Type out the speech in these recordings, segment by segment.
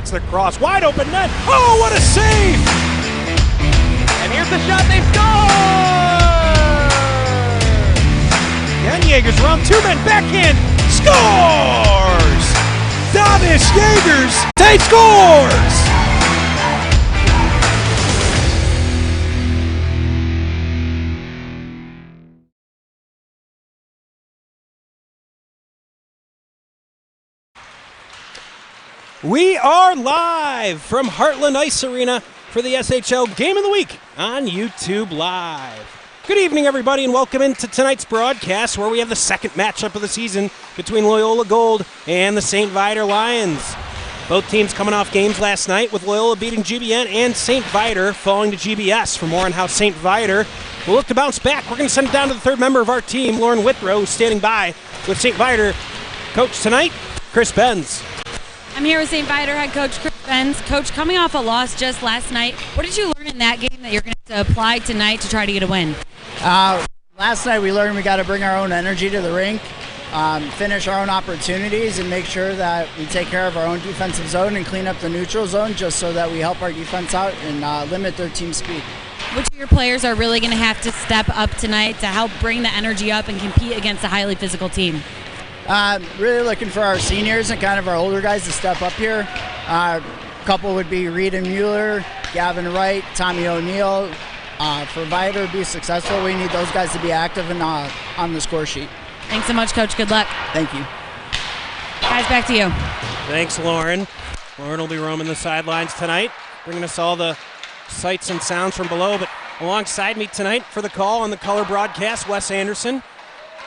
gets the cross. Wide open net. Oh, what a save! And here's the shot. They score! Jan Jaegers around two men. Backhand. Scores! Davis Jaegers. They scores! We are live from Heartland Ice Arena for the SHL Game of the Week on YouTube Live. Good evening, everybody, and welcome into tonight's broadcast where we have the second matchup of the season between Loyola Gold and the St. Viator Lions. Both teams coming off games last night with Loyola beating GBN and St. Viator falling to GBS. For more on how St. Viator will look to bounce back, we're going to send it down to the third member of our team, Lauren Whitrow, who's standing by with St. Viator coach tonight, Chris Benz. I'm here with St. Viator head coach Chris Benz. Coach, coming off a loss just last night, what did you learn in that game that you're going to apply tonight to try to get a win? Last night we learned we got to bring our own energy to the rink, finish our own opportunities, and make sure that we take care of our own defensive zone and clean up the neutral zone just so that we help our defense out and limit their team speed. Which of your players are really going to have to step up tonight to help bring the energy up and compete against a highly physical team? Really looking for our seniors and kind of our older guys to step up here. A couple would be Reed and Mueller, Gavin Wright, Tommy O'Neill. For Viator to be successful, we need those guys to be active and on the score sheet. Thanks so much, Coach. Good luck. Thank you. Guys, back to you. Thanks, Lauren. Lauren will be roaming the sidelines tonight, bringing us all the sights and sounds from below. But alongside me tonight for the call on the color broadcast, Wes Anderson.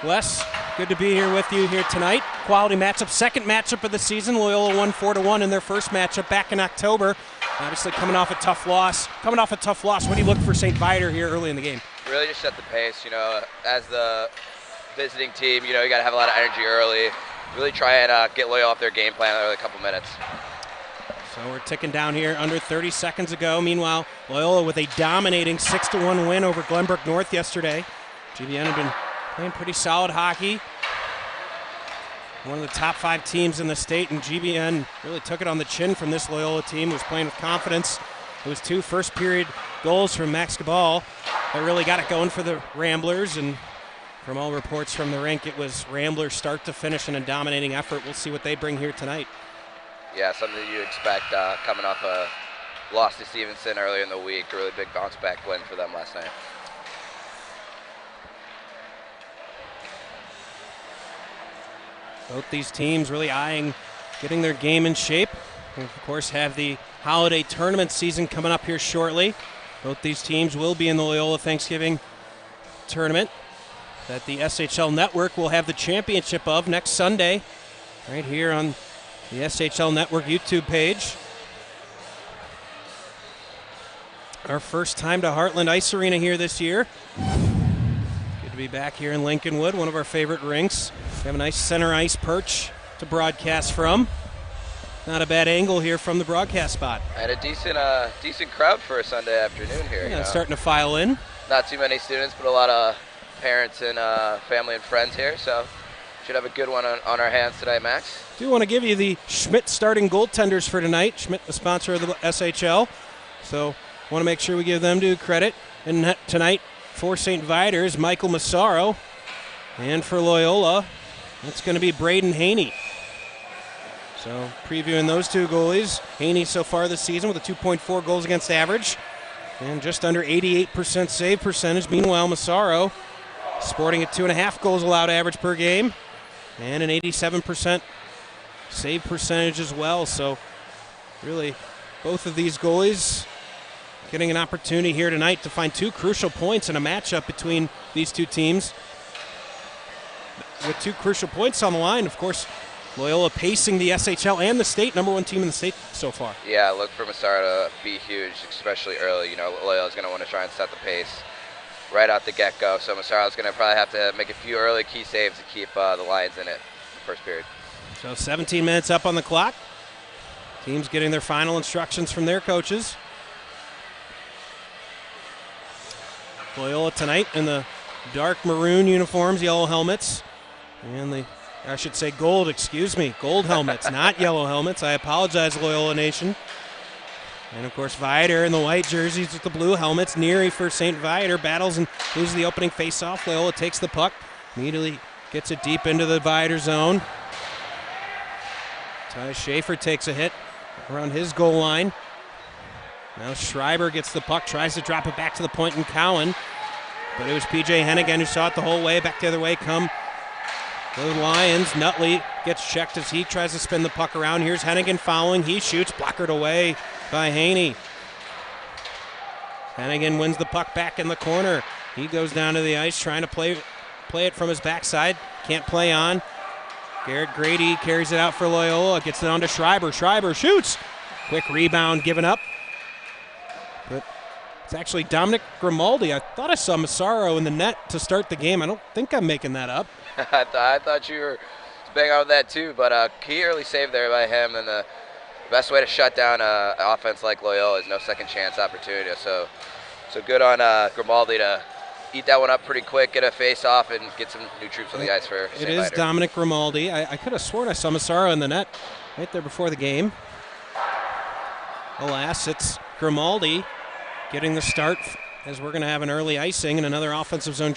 Wes, good to be here with you here tonight. Quality matchup, second matchup of the season. Loyola won 4-1 in their first matchup back in October. Obviously coming off a tough loss. What do you look for St. Viator here early in the game? Really just set the pace, as the visiting team, you got to have a lot of energy early. Really try and get Loyola off their game plan in a couple minutes. So we're ticking down here under 30 seconds ago. Meanwhile, Loyola with a dominating 6-1 win over Glenbrook North yesterday. GBN had been playing pretty solid hockey. One of the top 5 teams in the state, and GBN really took it on the chin from this Loyola team, was playing with confidence. It was 2 first-period goals from Max Cabal that really got it going for the Ramblers, and from all reports from the rink, it was Ramblers start to finish in a dominating effort. We'll see what they bring here tonight. Yeah, something you expect coming off a loss to Stevenson earlier in the week. A really big bounce-back win for them last night. Both these teams really eyeing getting their game in shape. We, of course, have the holiday tournament season coming up here shortly. Both these teams will be in the Loyola Thanksgiving tournament that the SHL Network will have the championship of next Sunday, right here on the SHL Network YouTube page. Our first time to Heartland Ice Arena here this year. Good to be back here in Lincolnwood, one of our favorite rinks. We have a nice center ice perch to broadcast from. Not a bad angle here from the broadcast spot. And a decent crowd for a Sunday afternoon here. Yeah, starting to file in. Not too many students, but a lot of parents and family and friends here, so should have a good one on our hands tonight, Max. Do want to give you the Schmidt starting goaltenders for tonight. Schmidt, the sponsor of the SHL, so want to make sure we give them due credit. And tonight for St. Viator is Michael Massaro, and for Loyola, it's going to be Braden Haney. So previewing those two goalies, Haney so far this season with a 2.4 goals against average and just under 88% save percentage. Meanwhile, Massaro sporting a 2.5 goals allowed average per game and an 87% save percentage as well. So really both of these goalies getting an opportunity here tonight to find 2 crucial points in a matchup between these two teams. With 2 crucial points on the line, of course, Loyola pacing the SHL and the state, #1 team in the state so far. Yeah, look for Massaro to be huge, especially early. Loyola's going to want to try and set the pace right out the get-go. So Massaro's going to probably have to make a few early key saves to keep the Lions in it in the first period. So 17 minutes up on the clock. Teams getting their final instructions from their coaches. Loyola tonight in the dark maroon uniforms, yellow helmets, and the I should say gold, excuse me. Gold helmets, not yellow helmets. I apologize, Loyola Nation. And, of course, Viator in the white jerseys with the blue helmets. Neary for St. Viator battles and loses the opening face-off. Loyola takes the puck, immediately gets it deep into the Viator zone. Ty Schaefer takes a hit around his goal line. Now Schreiber gets the puck, tries to drop it back to the point in Cowan. But it was P.J. Hennigan who saw it the whole way. Back the other way come the Lions. Nutley gets checked as he tries to spin the puck around. Here's Hennigan following. He shoots, blockered away by Haney. Hennigan wins the puck back in the corner. He goes down to the ice trying to play it from his backside. Can't play on. Garrett Grady carries it out for Loyola. Gets it on to Schreiber. Schreiber shoots. Quick rebound given up. But it's actually Dominic Grimaldi. I thought I saw Massaro in the net to start the game. I don't think I'm making that up. I thought you were bang on with that too, but key early save there by him, and the best way to shut down an offense like Loyola is no second chance opportunity. So good on Grimaldi to eat that one up pretty quick, get a face off, and get some new troops on the ice for St. It is Viator. Dominic Grimaldi. I could have sworn I saw Massaro in the net right there before the game. Alas, it's Grimaldi getting the start as we're going to have an early icing and another offensive zone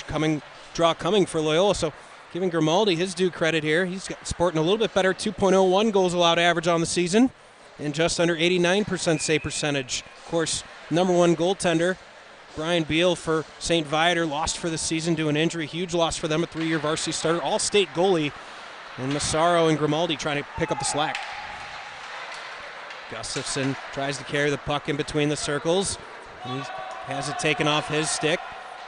draw coming for Loyola. So giving Grimaldi his due credit here. He's sporting a little bit better 2.01 goals allowed average on the season and just under 89% save percentage. Of course, number one goaltender, Brian Beal for St. Viator, lost for the season due to an injury. Huge loss for them, a 3-year varsity starter, all-state goalie. And Massaro and Grimaldi trying to pick up the slack. Gustafson tries to carry the puck in between the circles. He has it taken off his stick.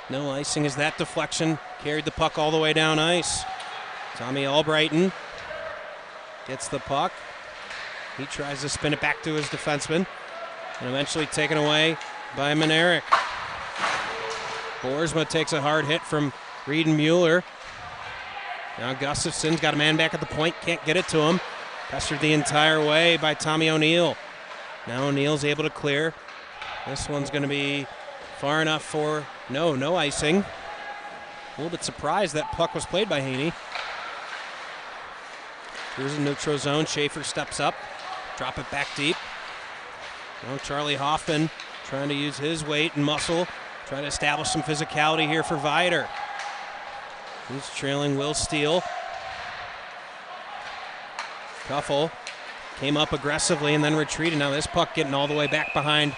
No icing as that deflection carried the puck all the way down ice. Tommy Albrighton gets the puck. He tries to spin it back to his defenseman and eventually taken away by Manerick. Boersma takes a hard hit from Reed and Mueller. Now Gustafson's got a man back at the point, can't get it to him. Pestered the entire way by Tommy O'Neill. Now O'Neill's able to clear. This one's going to be far enough for no icing. A little bit surprised that puck was played by Haney. Here's a neutral zone. Schaefer steps up, drop it back deep. Now Charlie Hoffman trying to use his weight and muscle, trying to establish some physicality here for Viator. He's trailing Will Steele. Kuffel came up aggressively and then retreated. Now this puck getting all the way back behind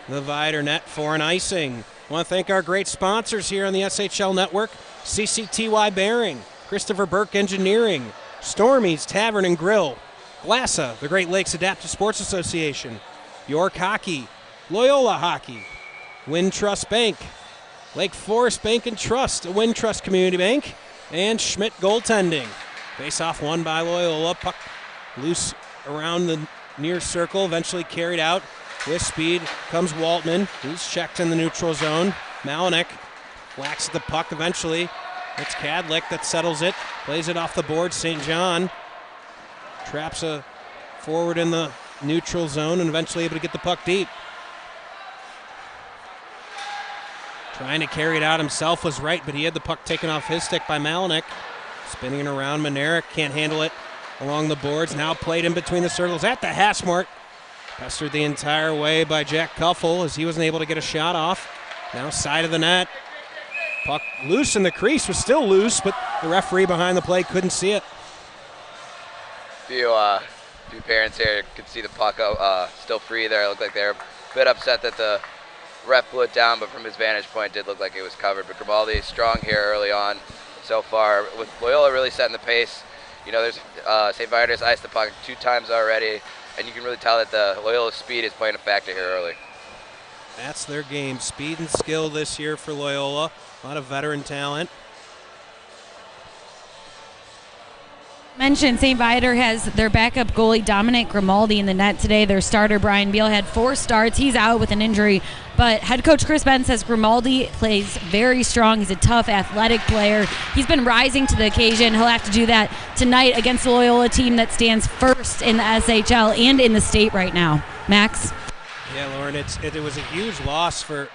the Viator net for an icing. I want to thank our great sponsors here on the SHL Network. CCTY Bearing, Christopher Burke Engineering, Stormy's Tavern and Grill, GLASA, the Great Lakes Adaptive Sports Association, York Hockey, Loyola Hockey, Wintrust Bank, Lake Forest Bank and Trust, a Wintrust Community Bank, and Schmidt Goaltending. Face-off won by Loyola. Puck loose around the near circle, eventually carried out. With speed comes Waltman. He's checked in the neutral zone. Malinek whacks at the puck eventually. It's Kadlik that settles it. Plays it off the board. St. John traps a forward in the neutral zone and eventually able to get the puck deep. Trying to carry it out himself was right, but he had the puck taken off his stick by Malinek. Spinning it around. Manerick can't handle it along the boards. Now played in between the circles at the hash mark. Pestered the entire way by Jack Kuffel as he wasn't able to get a shot off. Now side of the net. Puck loose in the crease, was still loose, but the referee behind the play couldn't see it. Few parents here could see the puck still free there. It looked like they were a bit upset that the ref blew it down, but from his vantage point, it did look like it was covered. But Grimaldi strong here early on so far. With Loyola really setting the pace, you know, there's St. Viator's iced the puck 2 times already, and you can really tell that the Loyola speed is playing a factor here early. That's their game. Speed and skill this year for Loyola. A lot of veteran talent. Mentioned St. Viator has their backup goalie Dominic Grimaldi in the net today. Their starter Brian Beal had 4 starts. He's out with an injury, but head coach Chris Benn says Grimaldi plays very strong. He's a tough, athletic player. He's been rising to the occasion. He'll have to do that tonight against the Loyola team that stands first in the SHL and in the state right now. Max? Yeah, Lauren, it was a huge loss for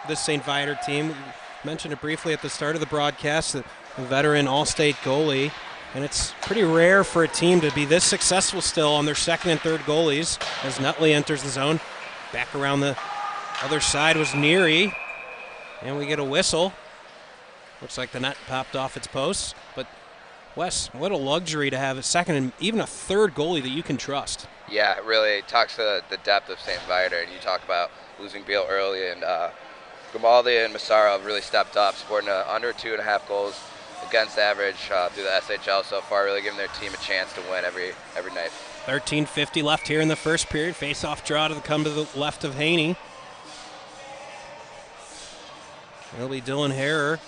this St. Viator team. We mentioned it briefly at the start of the broadcast that a veteran All-State goalie. And it's pretty rare for a team to be this successful still on their second and third goalies as Nutley enters the zone. Back around the other side was Neary. And we get a whistle. Looks like the net popped off its post. But, Wes, what a luxury to have a second and even a third goalie that you can trust. Yeah, it really talks to the depth of St. Viator. And you talk about losing Beal early. And Grimaldi and Massaro have really stepped up, scoring under 2.5 goals against average through the SHL so far, really giving their team a chance to win every night. 13:50 left here in the first period. Face-off draw to come to the left of Haney. It'll be Dylan Harrer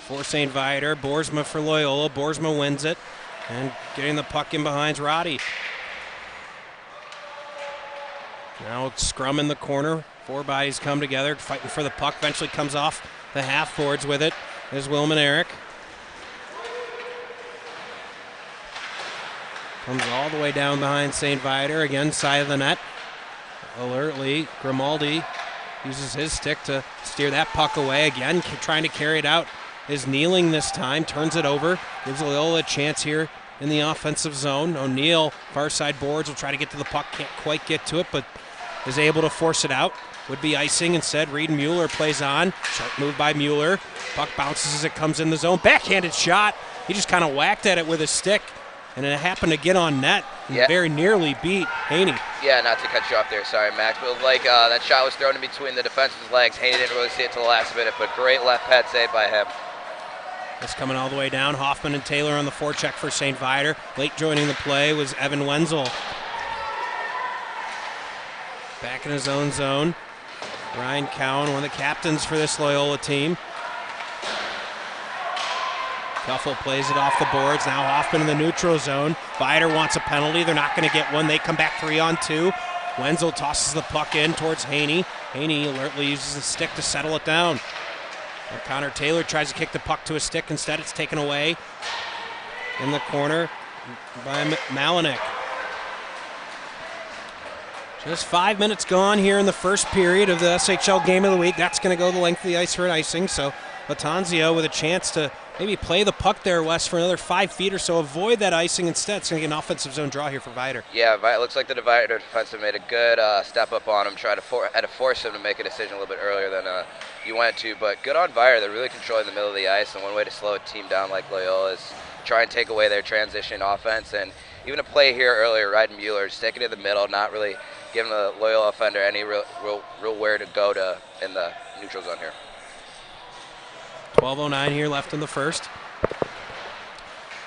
for St. Viator. Boersma for Loyola. Boersma wins it. And getting the puck in behind's Roddy. Now scrum in the corner. Four bodies come together, fighting for the puck. Eventually comes off the half boards with it. There's Wilman Eric. Comes all the way down behind St. Viator. Again, side of the net. Alertly, Grimaldi uses his stick to steer that puck away. Again, trying to carry it out. Is kneeling this time. Turns it over. Gives Loyola a chance here in the offensive zone. O'Neill, far side boards, will try to get to the puck. Can't quite get to it, but is able to force it out. Would be icing instead. Reed Mueller plays on. Sharp move by Mueller. Puck bounces as it comes in the zone. Backhanded shot. He just kind of whacked at it with his stick. And it happened to get on net and very nearly beat Haney. Yeah, not to cut you off there. Sorry, Max. But like that shot was thrown in between the defenseman's legs. Haney didn't really see it till the last minute, but great left pad save by him. It's coming all the way down. Hoffman and Taylor on the forecheck for St. Viator. Late joining the play was Evan Wenzel. Back in his own zone. Ryan Cowan, one of the captains for this Loyola team. Duffel plays it off the boards. Now Hoffman in the neutral zone. Viator wants a penalty. They're not going to get one. They come back 3-on-2. Wenzel tosses the puck in towards Haney. Haney alertly uses the stick to settle it down. Now Connor Taylor tries to kick the puck to his stick. Instead, it's taken away in the corner by Malinek. Just 5 minutes gone here in the first period of the SHL game of the week. That's going to go the length of the ice for an icing. So Latanzio with a chance to maybe play the puck there, Wes, for another 5 feet or so. Avoid that icing instead. It's going to get an offensive zone draw here for Viator. Yeah, it looks like the Viator defenseman made a good step up on him. Had to force him to make a decision a little bit earlier than you went to. But good on Viator. They're really controlling the middle of the ice. And one way to slow a team down like Loyola is try and take away their transition offense. And even a play here earlier, Ryden Mueller, sticking to the middle, not really giving the Loyola offender any real where to go to in the neutral zone here. 12:09 here left in the first.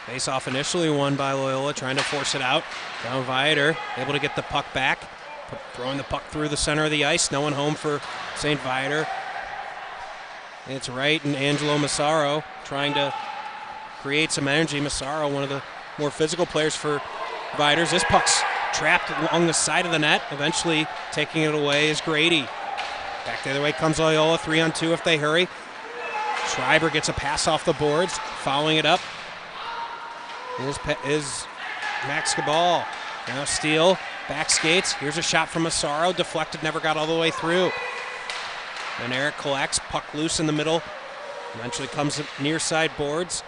Face-off initially won by Loyola, trying to force it out. Down Viator, able to get the puck back. Throwing the puck through the center of the ice. No one home for St. Viator. It's Wright and Angelo Massaro trying to create some energy. Massaro, one of the more physical players for Viators. This puck's trapped along the side of the net. Eventually taking it away is Grady. Back the other way comes Loyola, 3-on-2 if they hurry. Schreiber gets a pass off the boards, following it up is Max Cabal. Now Steele, back skates. Here's a shot from Massaro, deflected, never got all the way through. Then Eric collects, puck loose in the middle. Eventually comes near side boards.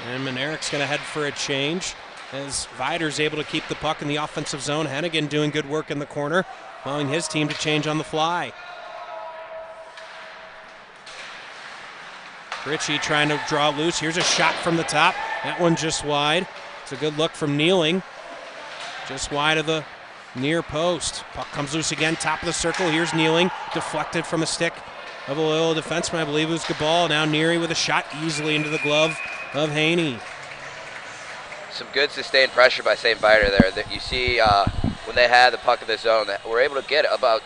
And Maneric's going to head for a change as Viator's able to keep the puck in the offensive zone. Hennigan doing good work in the corner, allowing his team to change on the fly. Ritchie trying to draw loose. Here's a shot from the top. That one just wide. It's a good look from Kneeling. Just wide of the near post. Puck comes loose again, top of the circle. Here's Kneeling, deflected from a stick of a Loyola defenseman. I believe it was Gabal. Now Neary with a shot easily into the glove of Haney. Some good sustained pressure by St. Viator there. That you see when they had the puck in the zone, that we're able to get about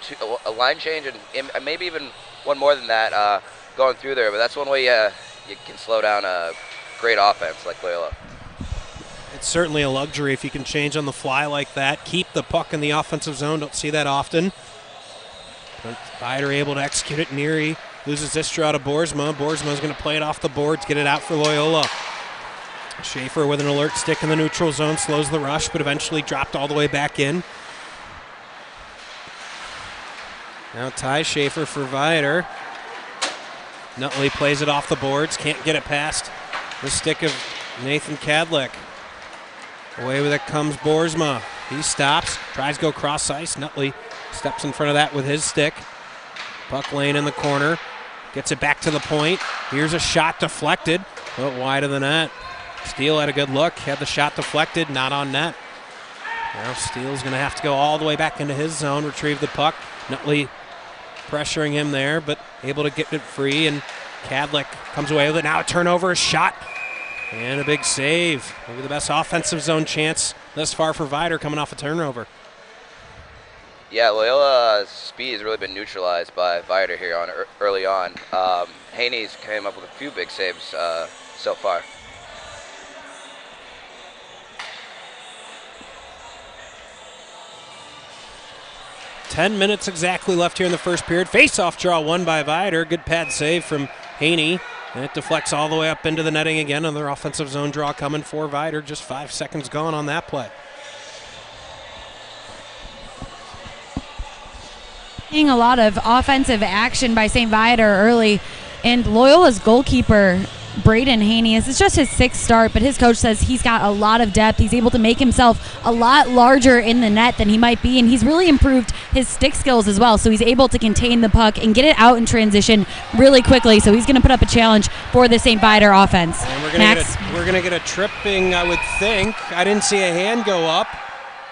a line change and maybe even one more than that going through there. But that's one way you can slow down a great offense like Loyola. It's certainly a luxury if you can change on the fly like that. Keep the puck in the offensive zone. Don't see that often. But Viator able to execute it. Neary loses this draw to Boersma. Boersma's going to play it off the boards, get it out for Loyola. Schaefer with an alert stick in the neutral zone, slows the rush, but eventually dropped all the way back in. Now Ty Schaefer for Viator. Nutley plays it off the boards, can't get it past the stick of Nathan Kadlick. Away with it comes Boersma. He stops, tries to go cross ice. Nutley steps in front of that with his stick. Puck lane in the corner, gets it back to the point. Here's a shot deflected, but wide of the net. Steele had a good look, had the shot deflected, not on net. Now Steele's going to have to go all the way back into his zone, retrieve the puck. Nutley pressuring him there, but able to get it free, and Kadlick comes away with it. Now a turnover, a shot, and a big save. Maybe the best offensive zone chance thus far for Viator coming off a turnover. Yeah, Loyola's speed has really been neutralized by Viator here early on. Haney's came up with a few big saves so far. Ten minutes exactly left here in the first period. Face-off draw won by Viator. Good pad save from Haney. And it deflects all the way up into the netting again. Another offensive zone draw coming for Viator. Just 5 seconds gone on that play. Seeing a lot of offensive action by St. Viator early. And Loyola's goalkeeper, Braden Haney, this is just his 6th start, but his coach says he's got a lot of depth. He's able to make himself a lot larger in the net than he might be, and he's really improved his stick skills as well, so he's able to contain the puck and get it out in transition really quickly, so he's going to put up a challenge for the St. Viator offense. And we're going to get a tripping, I would think. I didn't see a hand go up,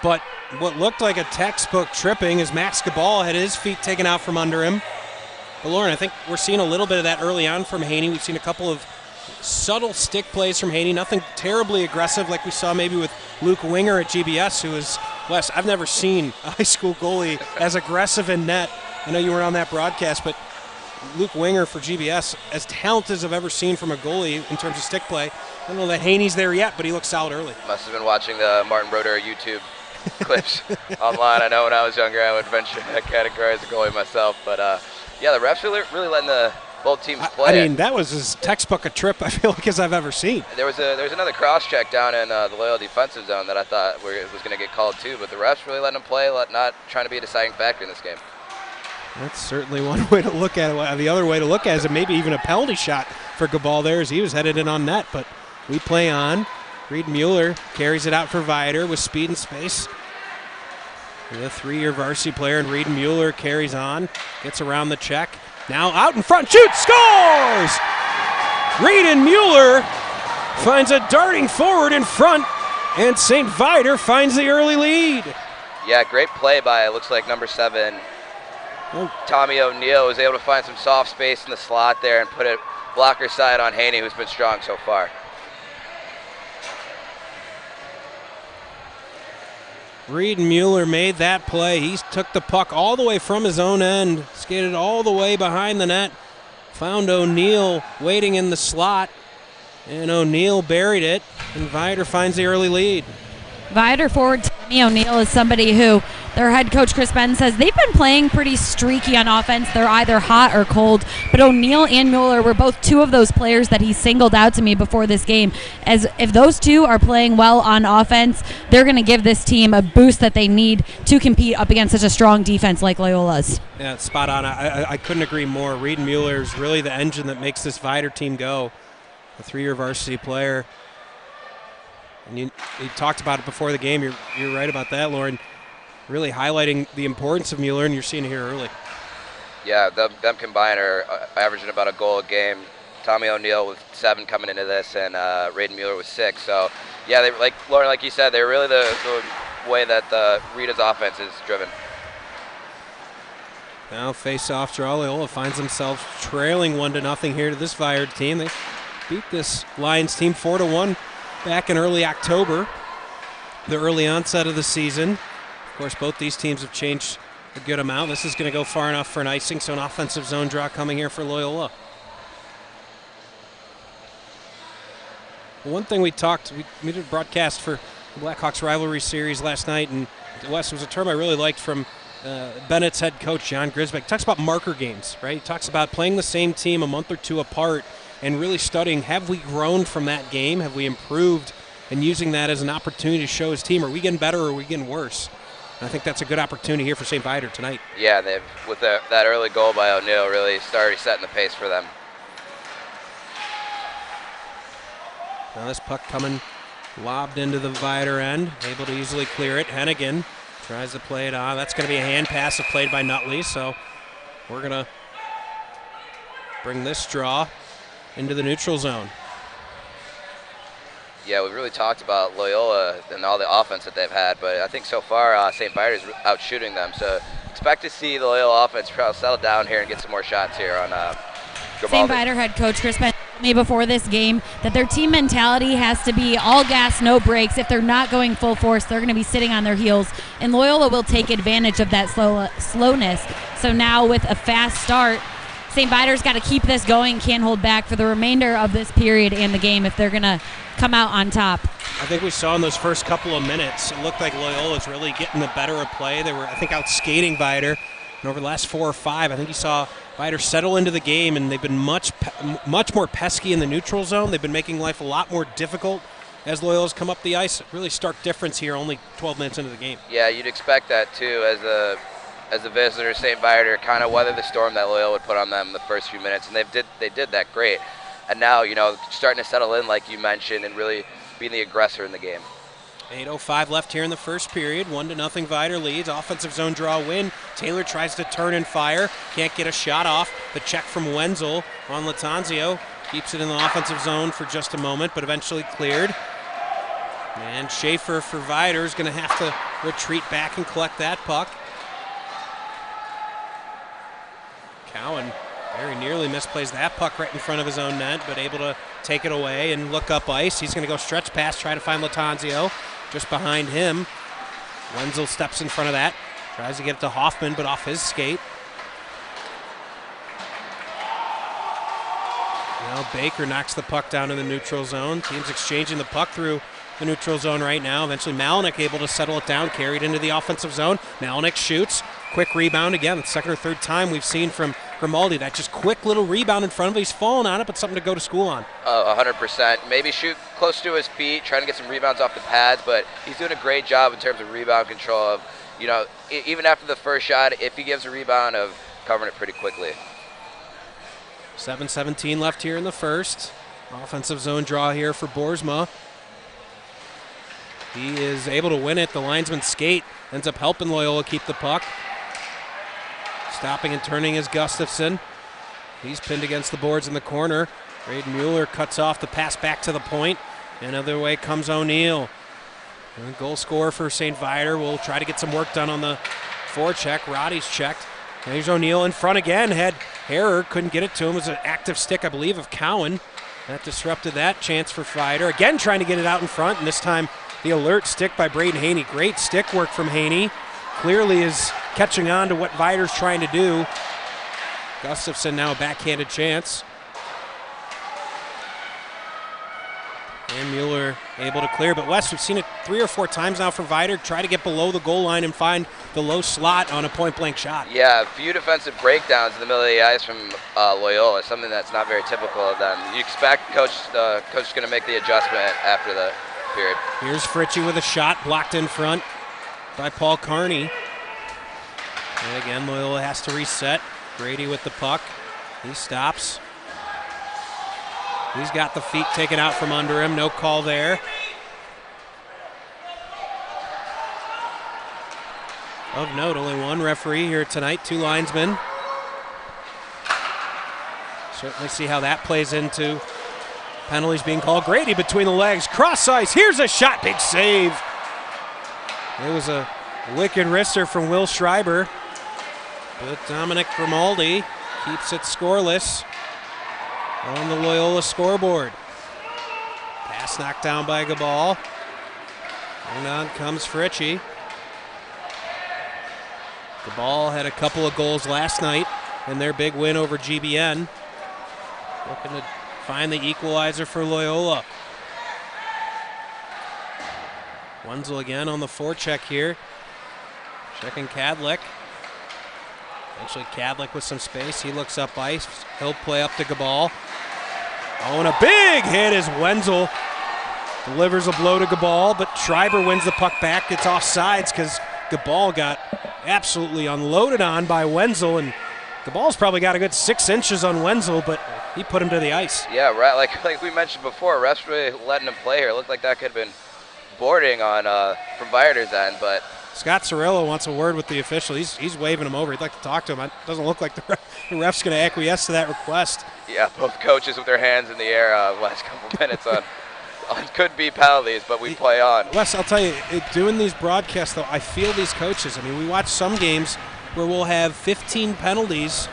but what looked like a textbook tripping as Max Gabal had his feet taken out from under him. But Lauren, I think we're seeing a little bit of that early on from Haney. We've seen a couple of subtle stick plays from Haney, nothing terribly aggressive like we saw maybe with Luke Winger at GBS, who is, Wes, I've never seen a high school goalie as aggressive in net. I know you weren't on that broadcast, but Luke Winger for GBS, as talented as I've ever seen from a goalie in terms of stick play. I don't know that Haney's there yet, but he looks solid early. Must have been watching the Martin Broder YouTube clips online. I know when I was younger I would venture that category as a goalie myself, but yeah, the refs really letting both teams play. I mean, that was as textbook a trip, I feel like, as I've ever seen. There was another cross-check down in the Loyola defensive zone that I thought was going to get called too, but the refs really letting them play, not trying to be a deciding factor in this game. That's certainly one way to look at it. The other way to look at it is maybe even a penalty shot for Gabal there as he was headed in on net, but we play on. Reed Mueller carries it out for Viator with speed and space. The 3-year varsity player, and Reed Mueller carries on, gets around the check. Now out in front, shoots, scores! Reed and Mueller finds a darting forward in front, and St. Viator finds the early lead. Yeah, great play by, it looks like, number 7. Tommy O'Neill was able to find some soft space in the slot there and put it blocker side on Haney, who's been strong so far. Reed Mueller made that play. He took the puck all the way from his own end, skated all the way behind the net, found O'Neill waiting in the slot, and O'Neill buried it, and Viator finds the early lead. Viator forward Tommy O'Neill is somebody who their head coach Chris Ben says they've been playing pretty streaky on offense. They're either hot or cold, but O'Neill and Mueller were both 2 of those players that he singled out to me before this game, as if those 2 are playing well on offense, they're going to give this team a boost that they need to compete up against such a strong defense like Loyola's. Yeah, spot on. I couldn't agree more. Reed Mueller is really the engine that makes this Viator team go. A 3-year varsity player. And you talked about it before the game. You're right about that, Lauren. Really highlighting the importance of Mueller, and you're seeing it here early. Yeah, them combined are averaging about a goal a game. Tommy O'Neill with 7 coming into this, and Raiden Mueller with 6. So, yeah, they, like Lauren, like you said, they're really the way that Rita's offense is driven. Now face-off draw. Loyola finds themselves trailing 1-0 here to this Viator team. They beat this Lions team 4-1 back in early October, the early onset of the season. Of course, both these teams have changed a good amount. This is going to go far enough for an icing, so an offensive zone draw coming here for Loyola. One thing we did a broadcast for the Blackhawks rivalry series last night, and Wes, was a term I really liked from Bennett's head coach, John Grisbeck. He talks about marker games, right? He talks about playing the same team a month or 2 apart and really studying, have we grown from that game? Have we improved? And using that as an opportunity to show his team, are we getting better or are we getting worse? And I think that's a good opportunity here for St. Viator tonight. Yeah, with that early goal by O'Neill really started setting the pace for them. Now this puck coming lobbed into the Viator end, able to easily clear it. Hennigan tries to play it on. That's going to be a hand pass played by Nutley, so we're going to bring this draw into the neutral zone. Yeah, we've really talked about Loyola and all the offense that they've had, but I think so far St. Viator's out shooting them. So expect to see the Loyola offense try to settle down here and get some more shots here on St. Viator head coach Chris Ben told me before this game that their team mentality has to be all gas, no brakes. If they're not going full force, they're going to be sitting on their heels, and Loyola will take advantage of that slowness. So now with a fast start, St. Viator's got to keep this going, can't hold back for the remainder of this period and the game if they're going to come out on top. I think we saw in those first couple of minutes, it looked like Loyola's really getting the better of play. They were, I think, out skating Viator. And over the last 4 or 5, I think you saw Viator settle into the game, and they've been much more pesky in the neutral zone. They've been making life a lot more difficult as Loyola's come up the ice. Really stark difference here, only 12 minutes into the game. Yeah, you'd expect that too as a visitor. St. Viator kind of weather the storm that Loyola would put on them the first few minutes, and they did that great. And now, starting to settle in like you mentioned and really being the aggressor in the game. 8:05 left here in the first period. 1-0 Viator leads. Offensive zone draw win. Taylor tries to turn and fire. Can't get a shot off. The check from Wenzel on Latanzio. Keeps it in the offensive zone for just a moment, but eventually cleared. And Schaefer for Viator is going to have to retreat back and collect that puck. Cowan very nearly misplays that puck right in front of his own net, but able to take it away and look up ice. He's going to go stretch pass, try to find Latanzio. Just behind him, Wenzel steps in front of that. Tries to get it to Hoffman, but off his skate. Now Baker knocks the puck down in the neutral zone. Teams exchanging the puck through the neutral zone right now. Eventually Malinick able to settle it down, carried into the offensive zone. Malinick shoots. Quick rebound again. The second or third time we've seen from Grimaldi. That just quick little rebound in front of him. He's fallen on it, but something to go to school on. 100%. Maybe shoot close to his feet, trying to get some rebounds off the pads, but he's doing a great job in terms of rebound control of, even after the first shot, if he gives a rebound, of covering it pretty quickly. 7:17 left here in the first. Offensive zone draw here for Boersma. He is able to win it. The linesman skate ends up helping Loyola keep the puck. Stopping and turning is Gustafson. He's pinned against the boards in the corner. Braden Mueller cuts off the pass back to the point. Another way comes O'Neill. And goal scorer for St. Viator will try to get some work done on the forecheck. Roddy's checked. And here's O'Neill in front again. Had error, couldn't get it to him. It was an active stick, I believe, of Cowan. That disrupted that chance for Viator. Again, trying to get it out in front, and this time the alert stick by Braden Haney. Great stick work from Haney. Clearly is catching on to what Viator's trying to do. Gustafson now a backhanded chance. And Mueller able to clear. But Wes, we've seen it 3 or 4 times now for Viator. Try to get below the goal line and find the low slot on a point-blank shot. Yeah, a few defensive breakdowns in the middle of the ice from Loyola, something that's not very typical of them. You expect coach is going to make the adjustment after the period. Here's Fritchie with a shot blocked in front by Paul Carney. And again, Loyola has to reset. Grady with the puck. He stops. He's got the feet taken out from under him. No call there. Of note, only one referee here tonight, 2 linesmen. Certainly see how that plays into penalties being called. Grady between the legs, cross ice. Here's a shot, big save. It was a wicked wrister from Will Schreiber. But Dominic Grimaldi keeps it scoreless on the Loyola scoreboard. Pass knocked down by Gabal. And on comes Fritchie. Gabal had a couple of goals last night in their big win over GBN. Looking to find the equalizer for Loyola. Wenzel again on the forecheck here. Checking Kadlik. Eventually Kadlik with some space. He looks up ice. He'll play up to Gabal. Oh, and a big hit as Wenzel delivers a blow to Gabal, but Schreiber wins the puck back. It's offsides because Gabal got absolutely unloaded on by Wenzel, and The ball's probably got a good 6 inches on Wenzel, but he put him to the ice. Yeah, right. Like we mentioned before, refs really letting him play here. It looked like that could have been boarding on from Viator's end, but Scott Cirillo wants a word with the official. He's waving him over. He'd like to talk to him. It doesn't look like the ref's going to acquiesce to that request. yeah, both coaches with their hands in the air last couple minutes on could be penalties, but we play on. Wes, I'll tell you, doing these broadcasts, though, I feel these coaches. I mean, we watch some games where we'll have 15 penalties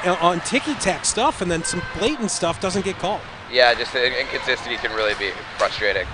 on ticky-tack stuff, and then some blatant stuff doesn't get called. Yeah, just the inconsistency can really be frustrating.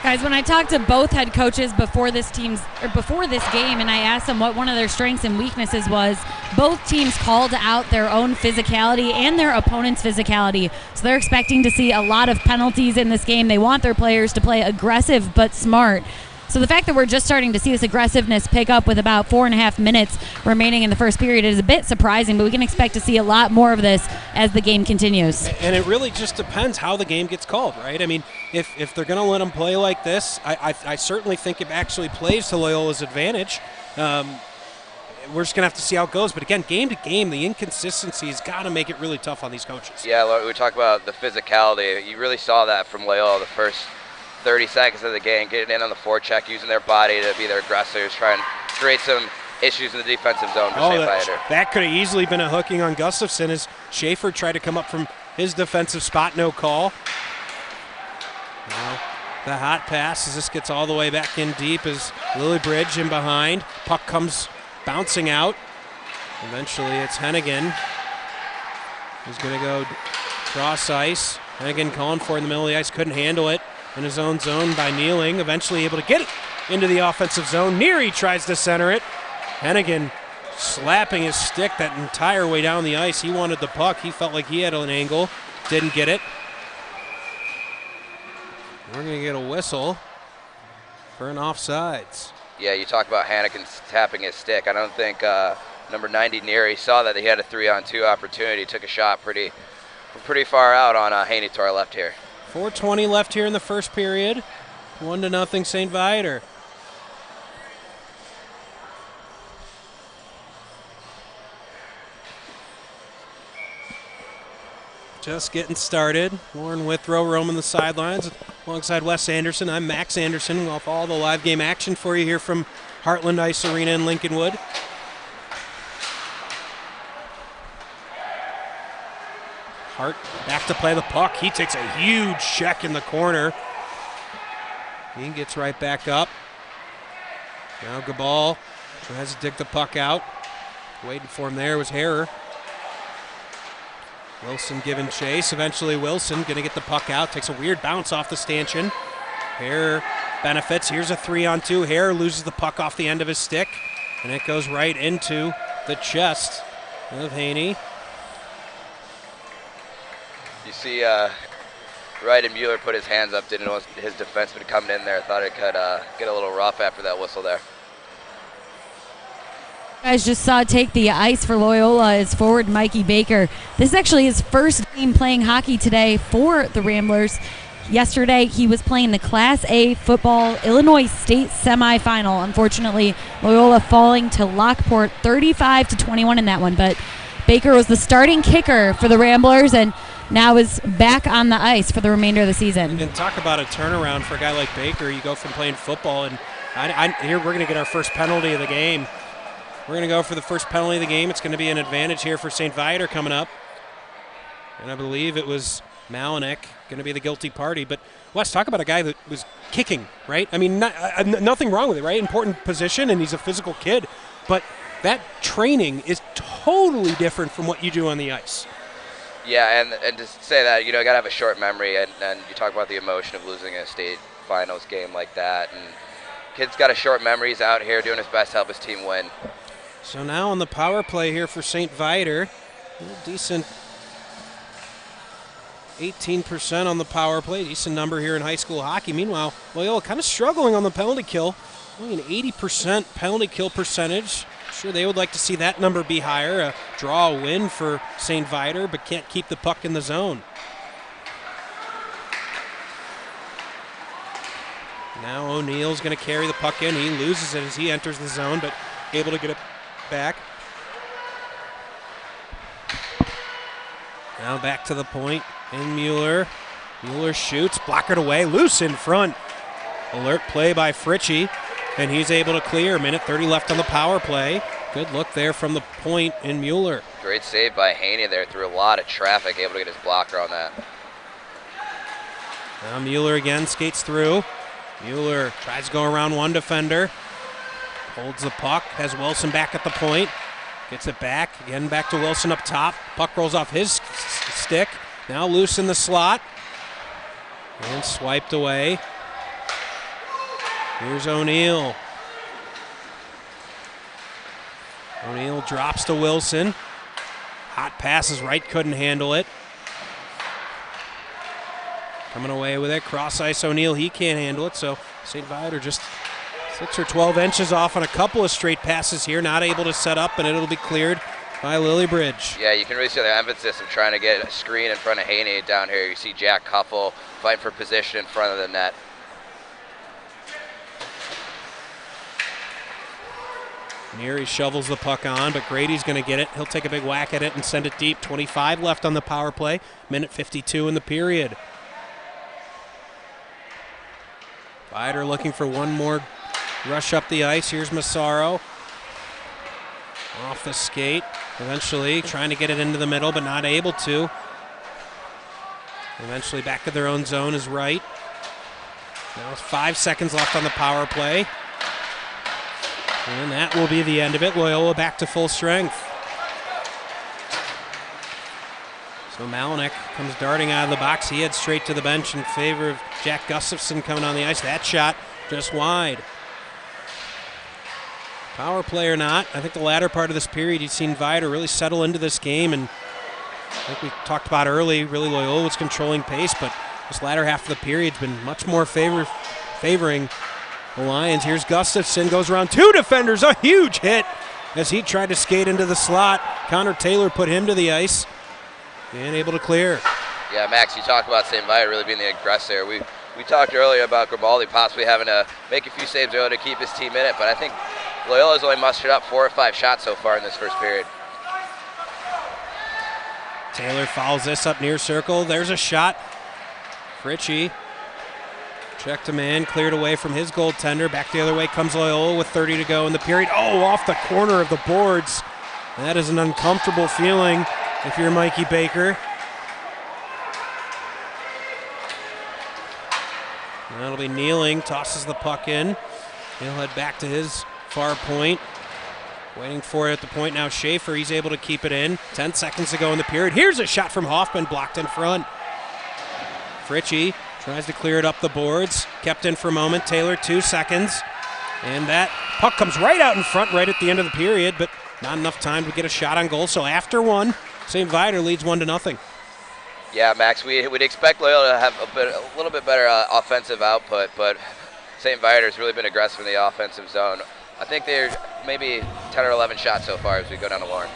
Guys, when I talked to both head coaches before this game, and I asked them what one of their strengths and weaknesses was, both teams called out their own physicality and their opponent's physicality. So they're expecting to see a lot of penalties in this game. They want their players to play aggressive but smart. So the fact that we're just starting to see this aggressiveness pick up with about 4.5 minutes remaining in the first period is a bit surprising, but we can expect to see a lot more of this as the game continues. And it really just depends how the game gets called, right? I mean, if they're going to let them play like this, I certainly think it actually plays to Loyola's advantage. We're just going to have to see how it goes. But again, game to game, the inconsistency has got to make it really tough on these coaches. Yeah, we talk about the physicality. You really saw that from Loyola the first 30 seconds of the game, getting in on the forecheck, using their body to be their aggressors, trying to create some issues in the defensive zone for St. Viator. That could have easily been a hooking on Gustafson as Schaefer tried to come up from his defensive spot, no call. Now the hot pass as this gets all the way back in deep as Lillibridge in behind. Puck comes bouncing out. Eventually it's Hennigan who's going to go cross ice. Hennigan calling for it in the middle of the ice, couldn't handle it. In his own zone by Kneeling, eventually able to get it into the offensive zone. Neary tries to center it. Hennigan slapping his stick that entire way down the ice. He wanted the puck. He felt like he had an angle. Didn't get it. We're going to get a whistle for an offsides. Yeah, you talk about Hennigan tapping his stick. I don't think number 90 Neary saw that he had a 3-on-2 opportunity. Took a shot pretty far out on Haney to our left here. 4:20 left here in the first period. 1-0 St. Viator. Just getting started. Lauren Withrow roaming the sidelines alongside Wes Anderson. I'm Max Anderson. We'll have all the live game action for you here from Heartland Ice Arena in Lincolnwood. Hart back to play the puck. He takes a huge check in the corner. He gets right back up. Now Gabal tries to dig the puck out. Waiting for him there was Harrer. Wilson giving chase. Eventually Wilson going to get the puck out. Takes a weird bounce off the stanchion. Harrer benefits. Here's a 3-on-2. Harrer loses the puck off the end of his stick. And it goes right into the chest of Haney. You see Wright and Mueller put his hands up, didn't want his defenseman coming in there. Thought it could get a little rough after that whistle there. Guys just saw take the ice for Loyola is forward Mikey Baker. This is actually his first game playing hockey today for the Ramblers. Yesterday he was playing the Class A football Illinois State semifinal. Unfortunately, Loyola falling to Lockport 35-21 in that one, but Baker was the starting kicker for the Ramblers and now is back on the ice for the remainder of the season. And talk about a turnaround for a guy like Baker. You go from playing football, and here we're going to get our first penalty of the game. We're going to go for the first penalty of the game. It's going to be an advantage here for St. Viator coming up. And I believe it was Malinek going to be the guilty party. But let's talk about a guy that was kicking, right? I mean, nothing wrong with it, right? Important position, and he's a physical kid. But that training is totally different from what you do on the ice. Yeah, and to say that, you know, you got to have a short memory, and you talk about the emotion of losing a state finals game like that. And kid's got a short memory. He's out here doing his best to help his team win. So now on the power play here for St. Viator, a decent 18% on the power play, decent number here in high school hockey. Meanwhile, Loyola kind of struggling on the penalty kill, only an 80% penalty kill percentage. Sure, they would like to see that number be higher, draw a win for St. Viator, but can't keep the puck in the zone. Now O'Neill's going to carry the puck in. He loses it as he enters the zone, but able to get it back. Now back to the point, and Mueller. Mueller shoots, blockered away, loose in front. Alert play by Fritchie, and he's able to clear. Minute 30 left on the power play. Good look there from the point in Mueller. Great save by Haney there through a lot of traffic, able to get his blocker on that. Now Mueller again skates through. Mueller tries to go around one defender. Holds the puck, has Wilson back at the point. Gets it back, again back to Wilson up top. Puck rolls off his stick. Now loose in the slot. And swiped away. Here's O'Neill. O'Neill drops to Wilson. Hot passes right, couldn't handle it. Coming away with it, cross ice O'Neill, he can't handle it, so St. Viator just 6 or 12 inches off on a couple of straight passes here, not able to set up, and it'll be cleared by Lilliebridge. Yeah, you can really see the emphasis of trying to get a screen in front of Haney down here. You see Jack Cuffle fighting for position in front of the net. Neary shovels the puck on, but Grady's going to get it. He'll take a big whack at it and send it deep. 25 left on the power play. Minute 52 in the period. Viator looking for one more rush up the ice. Here's Massaro. Off the skate. Eventually trying to get it into the middle, but not able to. Eventually back to their own zone is right. Now 5 seconds left on the power play. And that will be the end of it. Loyola back to full strength. So Malinek comes darting out of the box. He heads straight to the bench in favor of Jack Gustafson coming on the ice. That shot just wide. Power play or not, I think the latter part of this period you've seen Viator really settle into this game, and like we talked about early, really Loyola was controlling pace, but this latter half of the period's been much more favoring the Lions. Here's Gustafson, goes around 2 defenders, a huge hit as he tried to skate into the slot. Connor Taylor put him to the ice and able to clear. Yeah, Max, you talk about St. Viator really being the aggressor. We talked earlier about Grimaldi possibly having to make a few saves early to keep his team in it, but I think Loyola's only mustered up 4 or 5 shots so far in this first period. Taylor fouls this up near circle. There's a shot. Fritchie checked a man, cleared away from his goaltender. Back the other way comes Loyola with 30 to go in the period. Oh, off the corner of the boards. That is an uncomfortable feeling if you're Mikey Baker. That'll be Kneeling, tosses the puck in. He'll head back to his far point. Waiting for it at the point now, Schaefer, he's able to keep it in. 10 seconds to go in the period. Here's a shot from Hoffman, blocked in front. Fritchie tries to clear it up the boards. Kept in for a moment. Taylor, 2 seconds. And that puck comes right out in front right at the end of the period, but not enough time to get a shot on goal. So after one, St. Viator leads 1-0. Yeah, Max, we'd expect Loyola to have a little bit better offensive output, but St. Viator's really been aggressive in the offensive zone. I think they're maybe 10 or 11 shots so far as we go down to Lauren.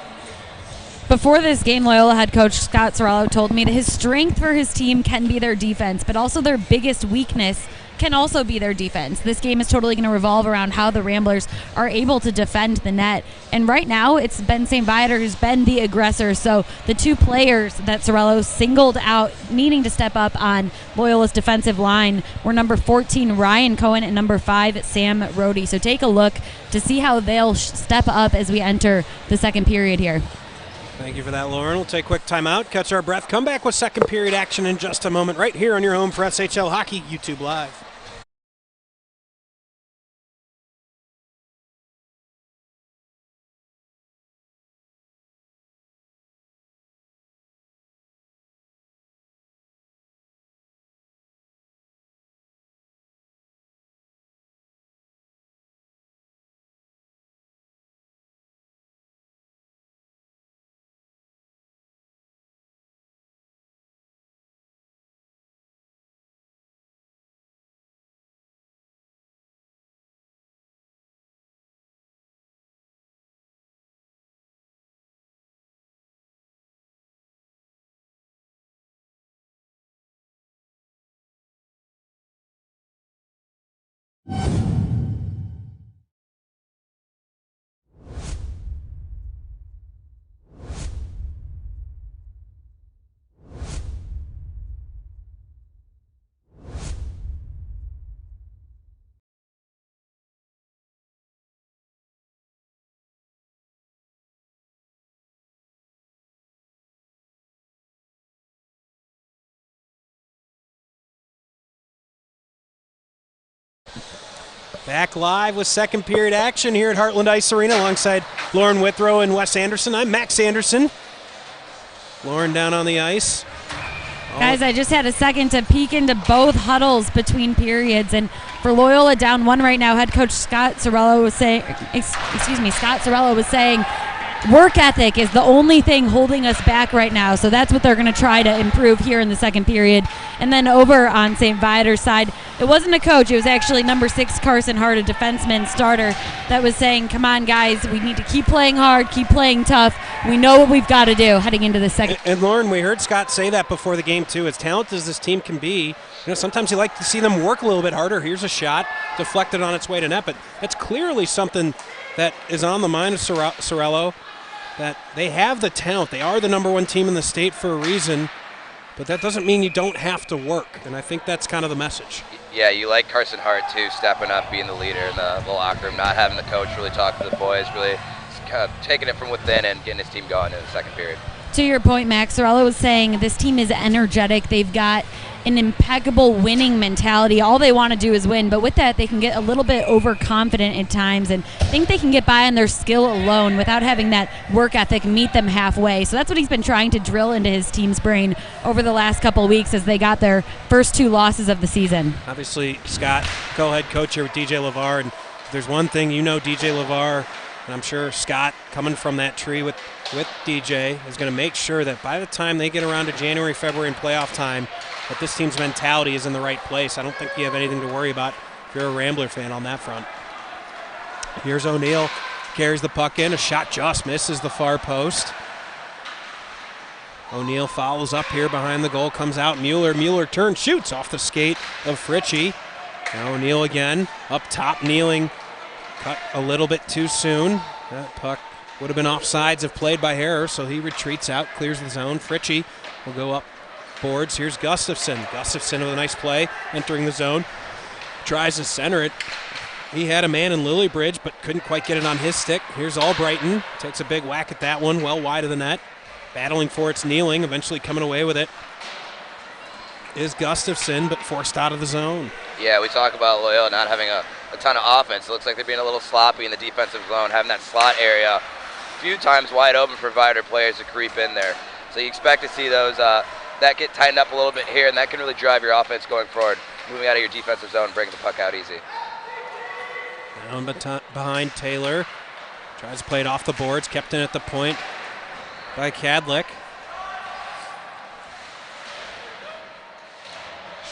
Before this game, Loyola head coach Scott Sorello told me that his strength for his team can be their defense, but also their biggest weakness can also be their defense. This game is totally going to revolve around how the Ramblers are able to defend the net. And right now, it's been St. Viator who's been the aggressor. So the 2 players that Sorello singled out needing to step up on Loyola's defensive line were number 14, Ryan Cohen, and number 5, Sam Rohde. So take a look to see how they'll step up as we enter the second period here. Thank you for that, Lauren. We'll take a quick timeout, catch our breath, come back with second period action in just a moment right here on your home for SHL Hockey YouTube Live. Back live with second period action here at Heartland Ice Arena alongside Lauren Withrow and Wes Anderson. I'm Max Anderson. Lauren down on the ice. Guys, I just had a second to peek into both huddles between periods, and for Loyola down 1 right now, head coach Scott Sorello was saying, work ethic is the only thing holding us back right now, so that's what they're going to try to improve here in the second period. And then over on St. Viator's side, it wasn't a coach, it was actually number 6 Carson Hart, a defenseman starter, that was saying, come on guys, we need to keep playing hard, keep playing tough. We know what we've got to do heading into the second. And Lauren, we heard Scott say that before the game too. As talented as this team can be, sometimes you like to see them work a little bit harder. Here's a shot deflected on its way to net, but that's clearly something that is on the mind of Sorello, that they have the talent. They are the number 1 team in the state for a reason, but that doesn't mean you don't have to work, and I think that's kind of the message. Yeah, you like Carson Hart, too, stepping up, being the leader in the locker room, not having the coach really talk to the boys, really kind of taking it from within and getting his team going in the second period. To your point, Max, Sorello was saying this team is energetic. They've got an impeccable winning mentality. All they want to do is win, but with that, they can get a little bit overconfident at times and think they can get by on their skill alone without having that work ethic meet them halfway. So that's what he's been trying to drill into his team's brain over the last couple of weeks as they got their first 2 losses of the season. Obviously, Scott, co-head coach here with DJ LeVar, and if there's one thing DJ LeVar, and I'm sure Scott, coming from that tree with DJ, is going to make sure that by the time they get around to January, February, and playoff time, that this team's mentality is in the right place. I don't think you have anything to worry about if you're a Rambler fan on that front. Here's O'Neill, carries the puck in. A shot just misses the far post. O'Neill follows up here behind the goal, comes out. Mueller turns, shoots off the skate of Fritchie. Now O'Neill again, up top, kneeling. Cut a little bit too soon. That puck would have been offsides if played by Harrer, so he retreats out, clears the zone. Fritchie will go up boards. Here's Gustafson. Gustafson with a nice play, entering the zone. Tries to center it. He had a man in Lilliebridge, but couldn't quite get it on his stick. Here's Albrighton. Takes a big whack at that one, well wide of the net. Battling for its kneeling, eventually coming away with it is Gustafson, but forced out of the zone. Yeah, we talk about Loyola not having a ton of offense. It looks like they're being a little sloppy in the defensive zone, having that slot area a few times wide open for Viator players to creep in there. So you expect to see those that get tightened up a little bit here, and that can really drive your offense going forward, moving out of your defensive zone, bringing the puck out easy. Down behind Taylor. Tries to play it off the boards, kept in at the point by Kadlik.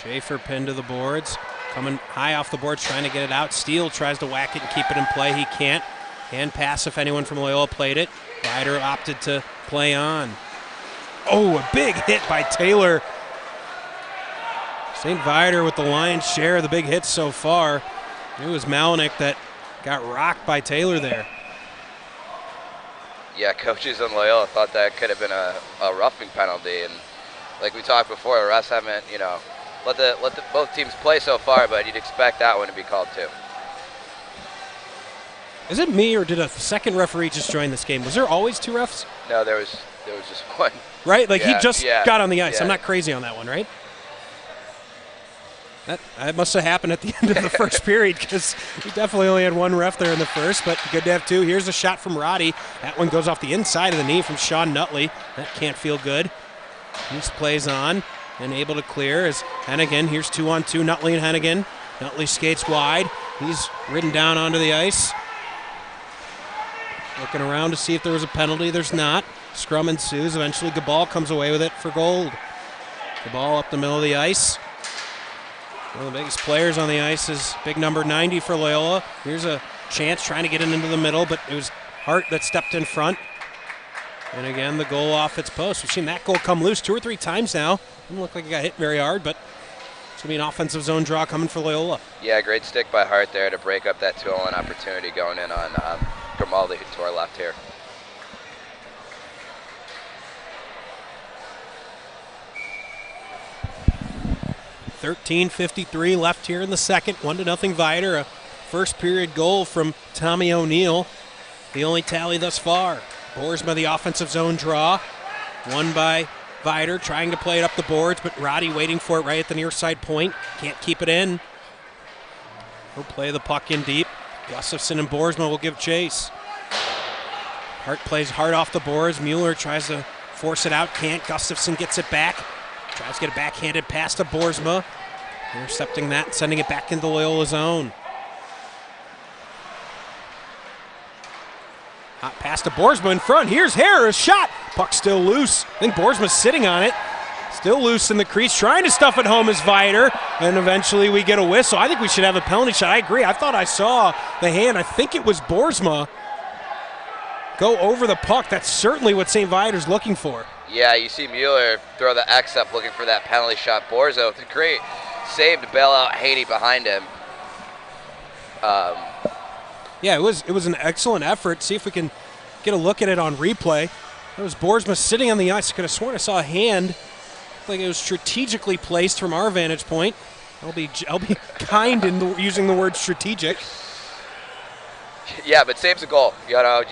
Schaefer pinned to the boards. Coming high off the boards, trying to get it out. Steele tries to whack it and keep it in play. He can't. Hand pass if anyone from Loyola played it. Ryder opted to play on. Oh, a big hit by Taylor. St. Viator with the lion's share of the big hits so far. It was Malinick that got rocked by Taylor there. Yeah, coaches in Loyola thought that could have been a roughing penalty, and like we talked before, the refs haven't, let the both teams play so far, but you'd expect that one to be called too. Is it me, or did a second referee just join this game? Was there always 2 refs? No, there was just one. Right? Like he just got on the ice. Yeah. I'm not crazy on that one, right? That must have happened at the end of the first period, because we definitely only had 1 ref there in the first, but good to have 2. Here's a shot from Roddy. That one goes off the inside of the knee from Sean Nutley. That can't feel good. He plays on and able to clear as Hennigan. Here's 2-on-2, Nutley and Hennigan. Nutley skates wide. He's ridden down onto the ice. Looking around to see if there was a penalty. There's not. Scrum ensues. Eventually Gabal comes away with it for gold. Gabal up the middle of the ice. One of the biggest players on the ice is big number 90 for Loyola. Here's a chance trying to get it into the middle, but it was Hart that stepped in front. And again, the goal off its post. We've seen that goal come loose 2 or 3 times now. Doesn't look like it got hit very hard, but it's going to be an offensive zone draw coming for Loyola. Yeah, great stick by Hart there to break up that 2-on-1 opportunity going in on Grimaldi to our left here. $13:53 left here in the second. 1-0 Viator. A first period goal from Tommy O'Neill. The only tally thus far. Boersma the offensive zone draw. Won by Viator, trying to play it up the boards, but Roddy waiting for it right at the near side point. Can't keep it in. He'll play the puck in deep. Gustafson and Boersma will give chase. Hart plays hard off the boards. Mueller tries to force it out, can't. Gustafson gets it back. Tries to get a backhanded pass to Boersma. Intercepting that, sending it back into Loyola zone. Hot pass to Boersma in front. Here's Harris, shot. Puck still loose. I think Boersma's sitting on it. Still loose in the crease, trying to stuff it home is Viator, and eventually we get a whistle. I think we should have a penalty shot. I agree. I thought I saw the hand. I think it was Boersma go over the puck. That's certainly what St. Viator's looking for. Yeah, you see Mueller throw the X up looking for that penalty shot. Borzo with a great save to bail out Haney behind him. Yeah, it was an excellent effort. See if we can get a look at it on replay. That was Boersma sitting on the ice. I could have sworn I saw a hand. Like it was strategically placed from our vantage point. I'll be kind in using the word strategic. Yeah, but saves a goal. You know,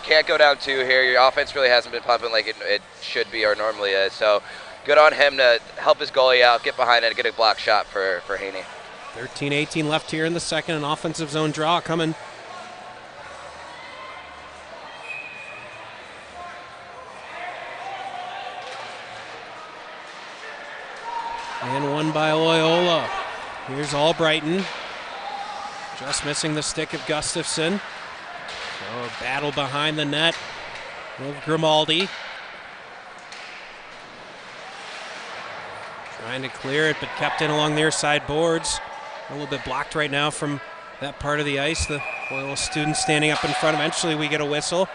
can't go down 2 here. Your offense really hasn't been pumping like it should be or normally is. So good on him to help his goalie out, get behind it, and get a block shot for Haney. 13-18 left here in the second. An offensive zone draw coming. And one by Loyola. Here's Albrighton. Just missing the stick of Gustafson. So a battle behind the net with Grimaldi. Trying to clear it, but kept in along near side boards. A little bit blocked right now from that part of the ice. The Loyola students standing up in front. Eventually we get a whistle.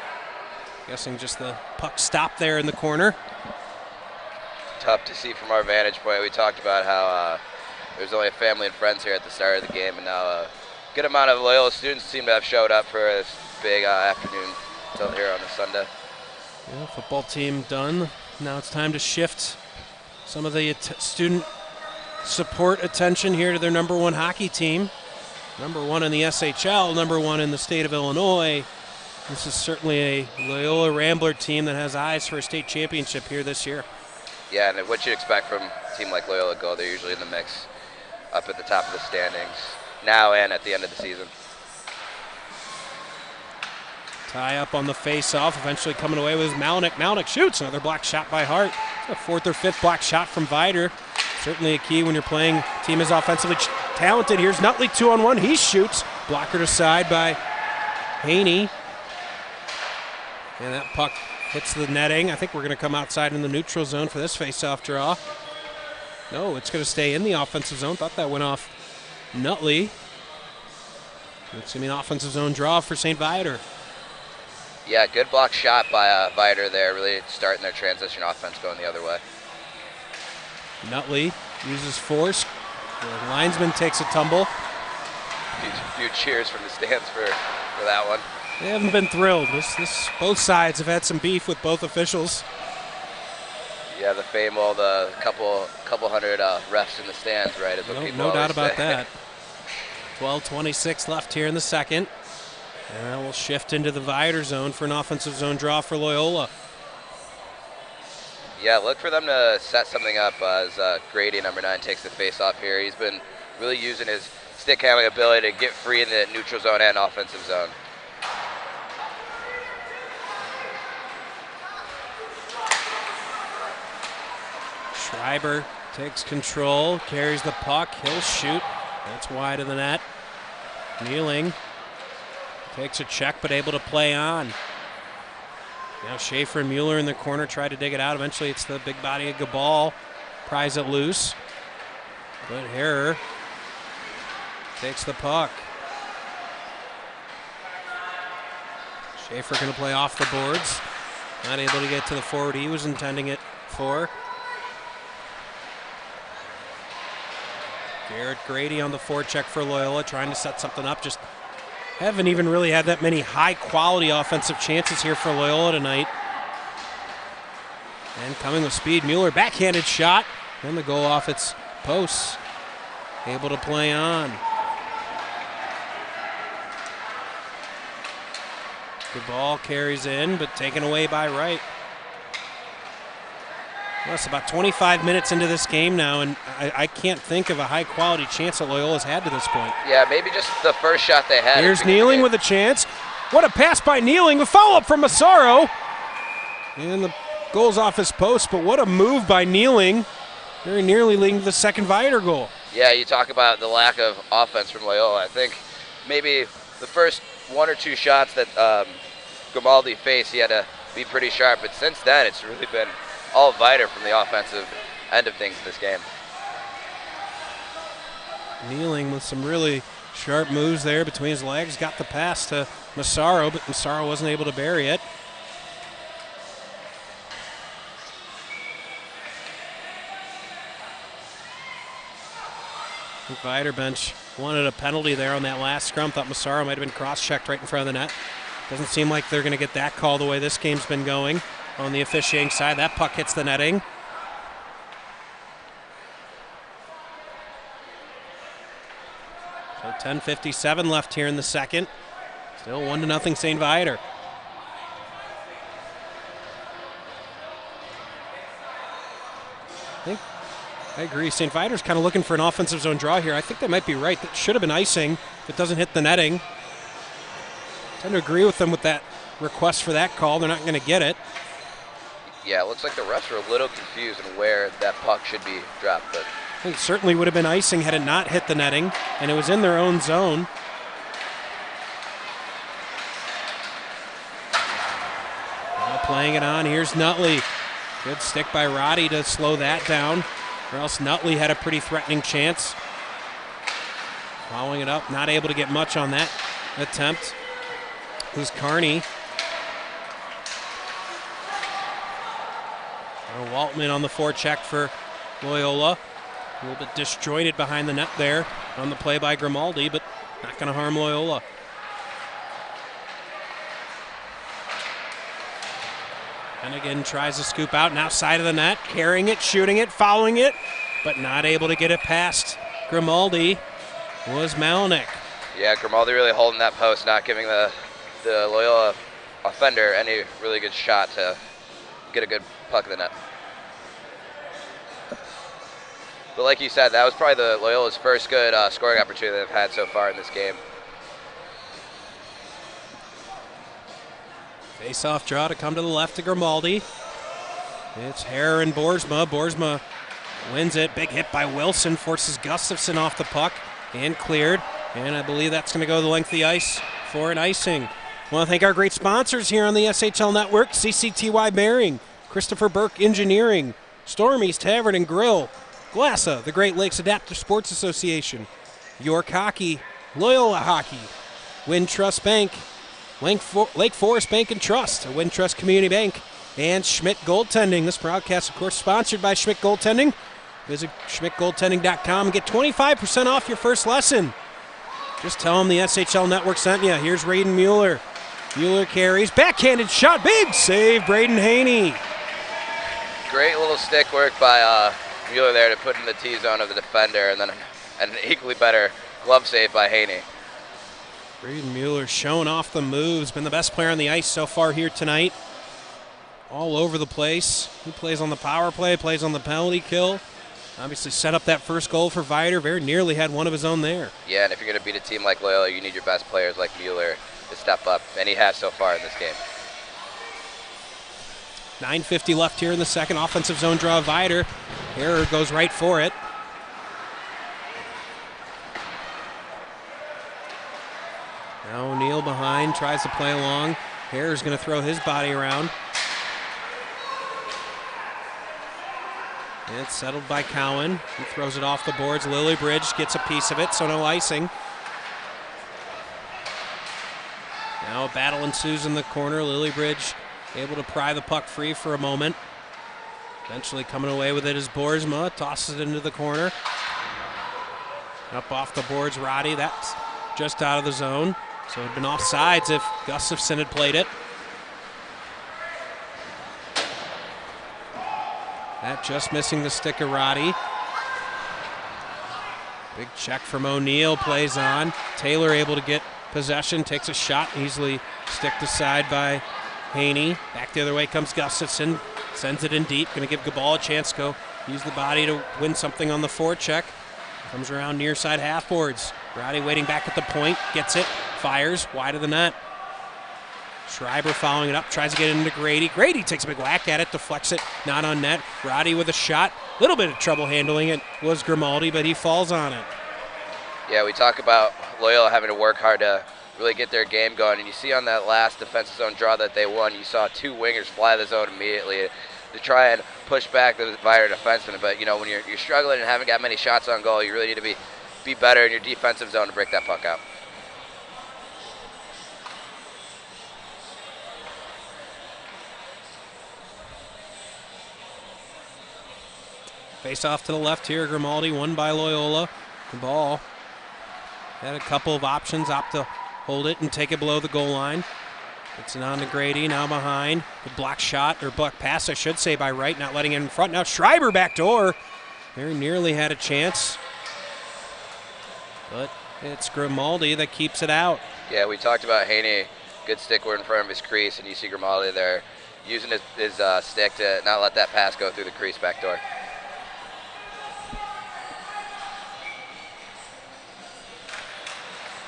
Guessing just the puck stopped there in the corner. Tough to see from our vantage point. We talked about how there's only family and friends here at the start of the game, and now a good amount of Loyola students seem to have showed up for this big afternoon till here on the Sunday. Yeah, football team done. Now it's time to shift some of the student support attention here to their #1 hockey team. #1 in the SHL, #1 in the state of Illinois. This is certainly a Loyola Rambler team that has eyes for a state championship here this year. Yeah, and what you expect from a team like Loyola Go, they're usually in the mix up at the top of the standings now and at the end of the season. Tie up on the face-off, eventually coming away with Malnick. Malnick shoots, another block shot by Hart. A 4th or 5th block shot from Viator. Certainly a key when you're playing a team as offensively talented. Here's Nutley 2-on-1, he shoots. Blocker to side by Haney. And that puck hits the netting. I think we're going to come outside in the neutral zone for this face-off draw. No, it's going to stay in the offensive zone. Thought that went off Nutley. It's going to be an offensive zone draw for St. Viator. Yeah, good block shot by Viator there, really starting their transition offense going the other way. Nutley uses force. The linesman takes a tumble. A few cheers from the stands for that one. They haven't been thrilled. Both sides have had some beef with both officials. Yeah, the couple hundred refs in the stands, right? Is what people no doubt about say. that. 12:26 left here in the second. And we'll shift into the Viator zone for an offensive zone draw for Loyola. Yeah, look for them to set something up as Grady, #9, takes the face-off here. He's been really using his stick handling ability to get free in the neutral zone and offensive zone. Schreiber takes control, carries the puck, he'll shoot. That's wide of the net. Kneeling. Takes a check, but able to play on. Now Schaefer and Mueller in the corner try to dig it out. Eventually it's the big body of Gabal. Pries it loose. But Harrer takes the puck. Schaefer going to play off the boards. Not able to get to the forward he was intending it for. Garrett Grady on the forecheck for Loyola, trying to set something up. Just haven't even really had that many high-quality offensive chances here for Loyola tonight. And coming with speed, Mueller, backhanded shot. And the goal off its posts. Able to play on. The ball carries in, but taken away by Wright. Well, it's about 25 minutes into this game now, and I can't think of a high-quality chance that Loyola's had to this point. Yeah, maybe just the first shot they had. Here's Kneeling with a chance. What a pass by Kneeling. A follow-up from Massaro. And the goal's off his post, but what a move by Kneeling. Very nearly leading to the second Viator goal. Yeah, you talk about the lack of offense from Loyola. I think maybe the first one or two shots that Grimaldi faced, he had to be pretty sharp, but since then it's really been all Viator from the offensive end of things in this game. Kneeling with some really sharp moves there between his legs, got the pass to Massaro, but Massaro wasn't able to bury it. The Viator bench wanted a penalty there on that last scrum. Thought Massaro might have been cross-checked right in front of the net. Doesn't seem like they're going to get that call the way this game's been going on the officiating side. That puck hits the netting. So 10:57 left here in the second. Still 1-0 St. Viator. I agree. St. Viator's kind of looking for an offensive zone draw here. I think they might be right. That should have been icing if it doesn't hit the netting. I tend to agree with them with that request for that call. They're not going to get it. Yeah, it looks like the refs are a little confused on where that puck should be dropped. But I think it certainly would have been icing had it not hit the netting, and it was in their own zone. Now playing it on. Here's Nutley. Good stick by Roddy to slow that down, or else Nutley had a pretty threatening chance. Following it up, not able to get much on that attempt. Who's Carney? Waltman on the forecheck for Loyola. A little bit disjointed behind the net there on the play by Grimaldi, but not going to harm Loyola. And again tries to scoop out, now side of the net, carrying it, shooting it, following it, but not able to get it past Grimaldi was Malnick. Yeah, Grimaldi really holding that post, not giving the Loyola offender any really good shot to get a good puck in the net. But like you said, that was probably the Loyola's first good scoring opportunity they've had so far in this game. Face-off draw to come to the left to Grimaldi. It's Hare and Boersma. Boersma wins it. Big hit by Wilson, forces Gustafson off the puck and cleared. And I believe that's going to go the length of the ice for an icing. I want to thank our great sponsors here on the SHL Network: CCTY Bearing, Christopher Burke Engineering, Stormy's Tavern and Grill, Glassa, the Great Lakes Adaptive Sports Association, York Hockey, Loyola Hockey, Wintrust Bank, Lake Forest Bank and Trust, Wintrust Community Bank, and Schmidt Goaltending. This broadcast, of course, sponsored by Schmidt Goaltending. Visit schmidtgoaltending.com and get 25% off your first lesson. Just tell them the SHL Network sent you. Here's Raiden Mueller. Mueller carries, backhanded shot, big save, Braden Haney. Great little stick work by Mueller there to put in the T-zone of the defender, and then an equally better glove save by Haney. Braden Mueller showing off the moves, been the best player on the ice so far here tonight. All over the place. He plays on the power play, plays on the penalty kill. Obviously set up that first goal for Viator. Very nearly had one of his own there. Yeah, and if you're going to beat a team like Loyola, you need your best players like Mueller to step up, and he has so far in this game. 9:50 left here in the second. Offensive zone draw, Viator. Hare goes right for it. Now O'Neill behind, tries to play along. Hare's going to throw his body around. It's settled by Cowan. He throws it off the boards. Lillybridge gets a piece of it, so no icing. Now a battle ensues in the corner. Lillybridge able to pry the puck free for a moment. Eventually coming away with it is Boersma. Tosses it into the corner. Up off the boards, Roddy. That's just out of the zone. So it had been offsides if Gustafson had played it. That just missing the stick of Roddy. Big check from O'Neill, plays on. Taylor able to get possession, takes a shot, easily sticked aside by Haney. Back the other way comes Gustafson. Sends it in deep. Going to give Gabal a chance to go use the body to win something on the forecheck. Comes around near side half boards. Roddy waiting back at the point. Gets it. Fires wide of the net. Schreiber following it up. Tries to get it into Grady. Grady takes a big whack at it. Deflects it. Not on net. Roddy with a shot. A little bit of trouble handling it was Grimaldi, but he falls on it. Yeah, we talk about Loyola having to work hard to really get their game going. And you see on that last defensive zone draw that they won, you saw 2 wingers fly the zone immediately to try and push back the Viator defenseman. But, you know, when you're struggling and haven't got many shots on goal, you really need to be better in your defensive zone to break that puck out. Face off to the left here. Grimaldi won by Loyola. The ball had a couple of options. Opt to hold it and take it below the goal line. It's on to Grady, now behind. Good block shot, or block pass, I should say, by Wright, not letting it in front. Now Schreiber back door. Very nearly had a chance. But it's Grimaldi that keeps it out. Yeah, we talked about Haney. Good stick were in front of his crease, and you see Grimaldi there using his stick to not let that pass go through the crease back door.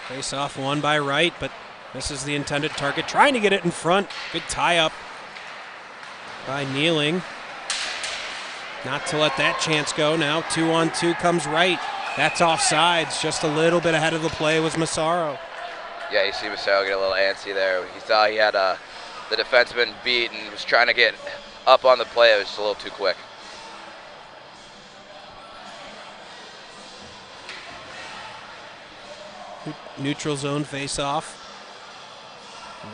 Face off won by Wright, but misses the intended target. Trying to get it in front. Good tie up by Kneeling. Not to let that chance go. Now 2-on-2 comes Wright. That's offsides. Just a little bit ahead of the play was Massaro. Yeah, you see Massaro get a little antsy there. He saw he had the defenseman beat and was trying to get up on the play. It was just a little too quick. Neutral zone face off.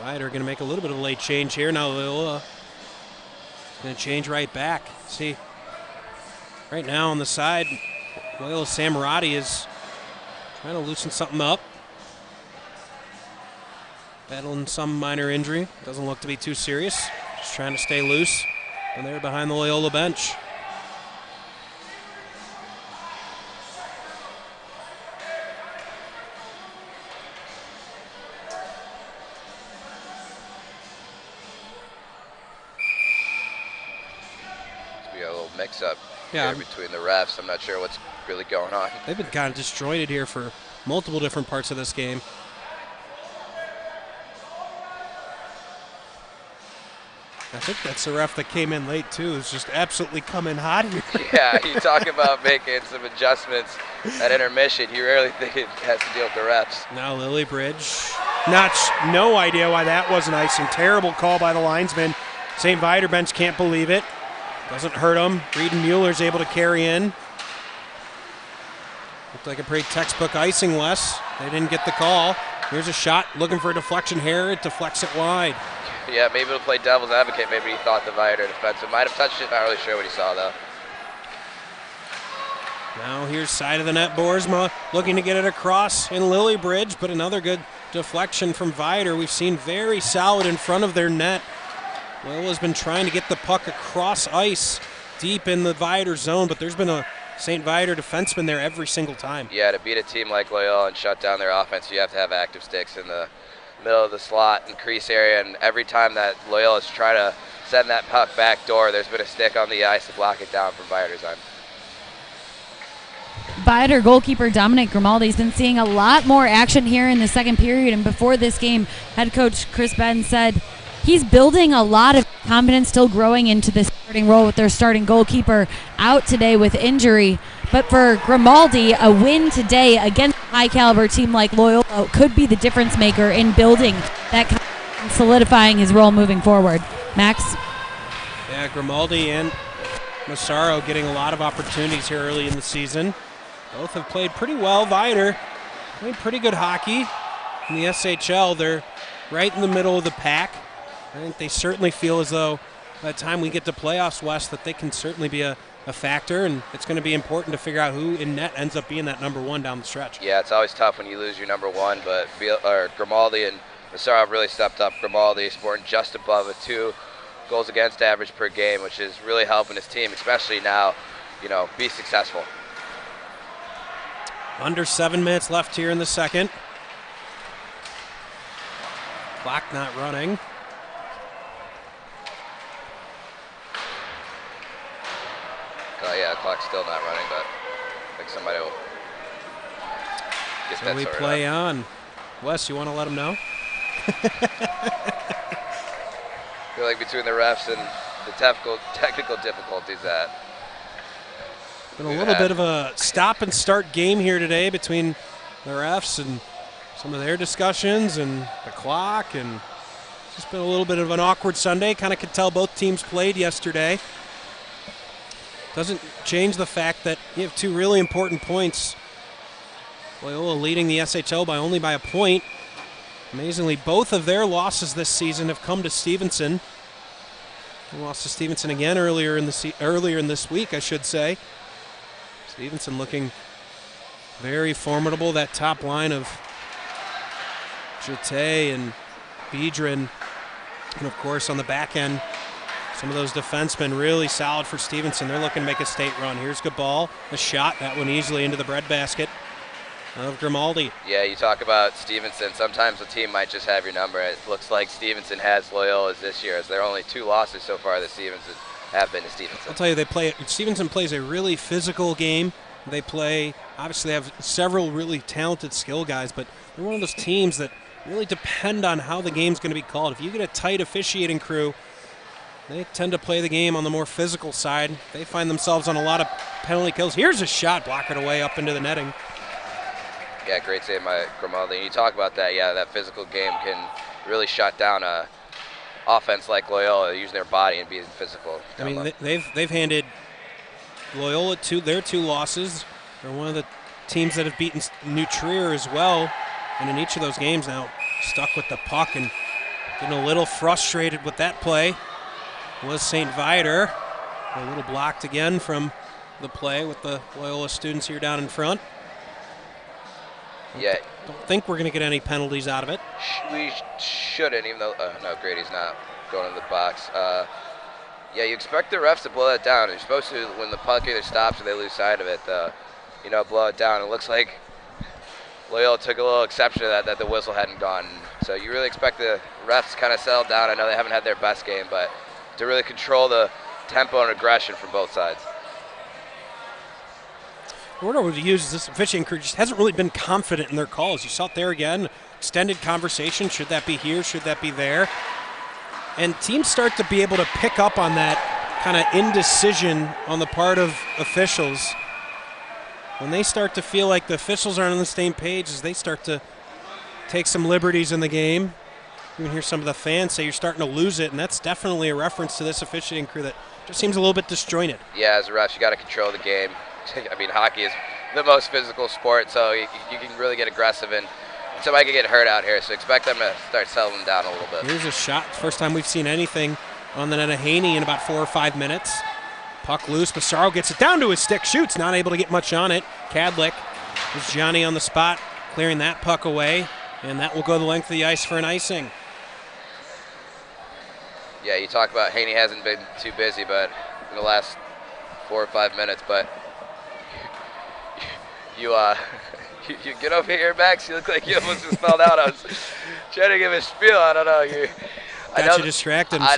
Ryder going to make a little bit of a late change here. Now Loyola going to change right back. See, right now on the side, Loyola Samarati is trying to loosen something up. Battling some minor injury. Doesn't look to be too serious. Just trying to stay loose. And they're behind the Loyola bench. Mix-up between the refs. I'm not sure what's really going on. They've been kind of disjointed here for multiple different parts of this game. I think that's the ref that came in late, too. Is just absolutely coming hot here. Yeah, you talk about making some adjustments at intermission. You rarely think it has to deal with the refs. Now Lillybridge. No idea why that wasn't icing. Terrible call by the linesman. St. Viator bench can't believe it. Doesn't hurt him. Reed and Mueller's able to carry in. Looked like a pretty textbook icing, Wes. They didn't get the call. Here's a shot looking for a deflection here. It deflects it wide. Yeah, maybe he'll play devil's advocate. Maybe he thought the Viator defenseman might have touched it. Not really sure what he saw, though. Now here's side of the net. Boersma looking to get it across in Lillybridge, but another good deflection from Viator. We've seen very solid in front of their net. Loyola's been trying to get the puck across ice deep in the Viator zone, but there's been a St. Viator defenseman there every single time. Yeah, to beat a team like Loyola and shut down their offense, you have to have active sticks in the middle of the slot and crease area, and every time that Loyola's tried to send that puck back door, there's been a stick on the ice to block it down from Viator's end. Viator goalkeeper Dominic Grimaldi's been seeing a lot more action here in the second period, and before this game, head coach Chris Benn said he's building a lot of confidence, still growing into the starting role with their starting goalkeeper out today with injury. But for Grimaldi, a win today against a high-caliber team like Loyola could be the difference maker in building that confidence, solidifying his role moving forward. Max? Yeah, Grimaldi and Massaro getting a lot of opportunities here early in the season. Both have played pretty well. Viator played pretty good hockey in the SHL. They're right in the middle of the pack. I think they certainly feel as though by the time we get to playoffs, West, that they can certainly be a factor, and it's going to be important to figure out who in net ends up being that number one down the stretch. Yeah, it's always tough when you lose your number one, but Grimaldi and Massaro have really stepped up. Grimaldi scoring just above a 2 goals against average per game, which is really helping his team, especially now, be successful. Under 7 minutes left here in the second. Clock not running. Yeah, the clock's still not running, but I think somebody will get so that we sorted play out. on. Wes, you want to let them know? I feel like between the refs and the technical difficulties that Been a little bit of a stop and start game here today between the refs and some of their discussions and the clock, and it's just been a little bit of an awkward Sunday. Kind of could tell both teams played yesterday. Doesn't change the fact that you have two really important points. Loyola leading the SHL by only by a point. Amazingly, both of their losses this season have come to Stevenson. They lost to Stevenson again earlier in this week, I should say. Stevenson looking very formidable. That top line of Jete and Biedron, and of course on the back end, some of those defensemen really solid for Stevenson. They're looking to make a state run. Here's Gabal, a shot, that one easily into the breadbasket of Grimaldi. Yeah, you talk about Stevenson. Sometimes a team might just have your number. It looks like Stevenson has Loyola's this year, as there are only 2 losses so far that Stevenson have been to Stevenson. I'll tell you, Stevenson plays a really physical game. Obviously they have several really talented skill guys, but they're one of those teams that really depend on how the game's going to be called. If you get a tight officiating crew, they tend to play the game on the more physical side. They find themselves on a lot of penalty kills. Here's a shot, block it away up into the netting. Yeah, great save by Grimaldi. And you talk about that, yeah, that physical game can really shut down a offense like Loyola, using their body and being physical. I mean, they've handed Loyola their 2 losses. They're one of the teams that have beaten New Trier as well. And in each of those games now, stuck with the puck and getting a little frustrated with that play was St. Viator. A little blocked again from the play with the Loyola students here down in front. Yeah. Don't think we're going to get any penalties out of it. We shouldn't, even though, no, Grady's not going in the box. Yeah, you expect the refs to blow that down. You're supposed to, when the puck either stops or they lose sight of it, blow it down. It looks like Loyola took a little exception to that the whistle hadn't gone. So you really expect the refs to kind of settle down. I know they haven't had their best game, but to really control the tempo and aggression from both sides. The word I would use is this officiating crew just hasn't really been confident in their calls. You saw it there again, extended conversation. Should that be here? Should that be there? And teams start to be able to pick up on that kind of indecision on the part of officials. When they start to feel like the officials aren't on the same page, as they start to take some liberties in the game. You can hear some of the fans say you're starting to lose it, and that's definitely a reference to this officiating crew that just seems a little bit disjointed. Yeah, as a ref, you got to control the game. I mean, hockey is the most physical sport, so you can really get aggressive, and somebody could get hurt out here, so expect them to start settling down a little bit. Here's a shot. First time we've seen anything on the net of Haney in about 4 or 5 minutes. Puck loose. Massaro gets it down to his stick. Shoots. Not able to get much on it. Kadlik is Johnny on the spot, clearing that puck away, and that will go the length of the ice for an icing. Yeah, you talk about Haney hasn't been too busy, but in the last 4 or 5 minutes, but you get over here, Max. You look like you almost just fell out. I was trying to give a spiel. I don't know. Got you distracted. I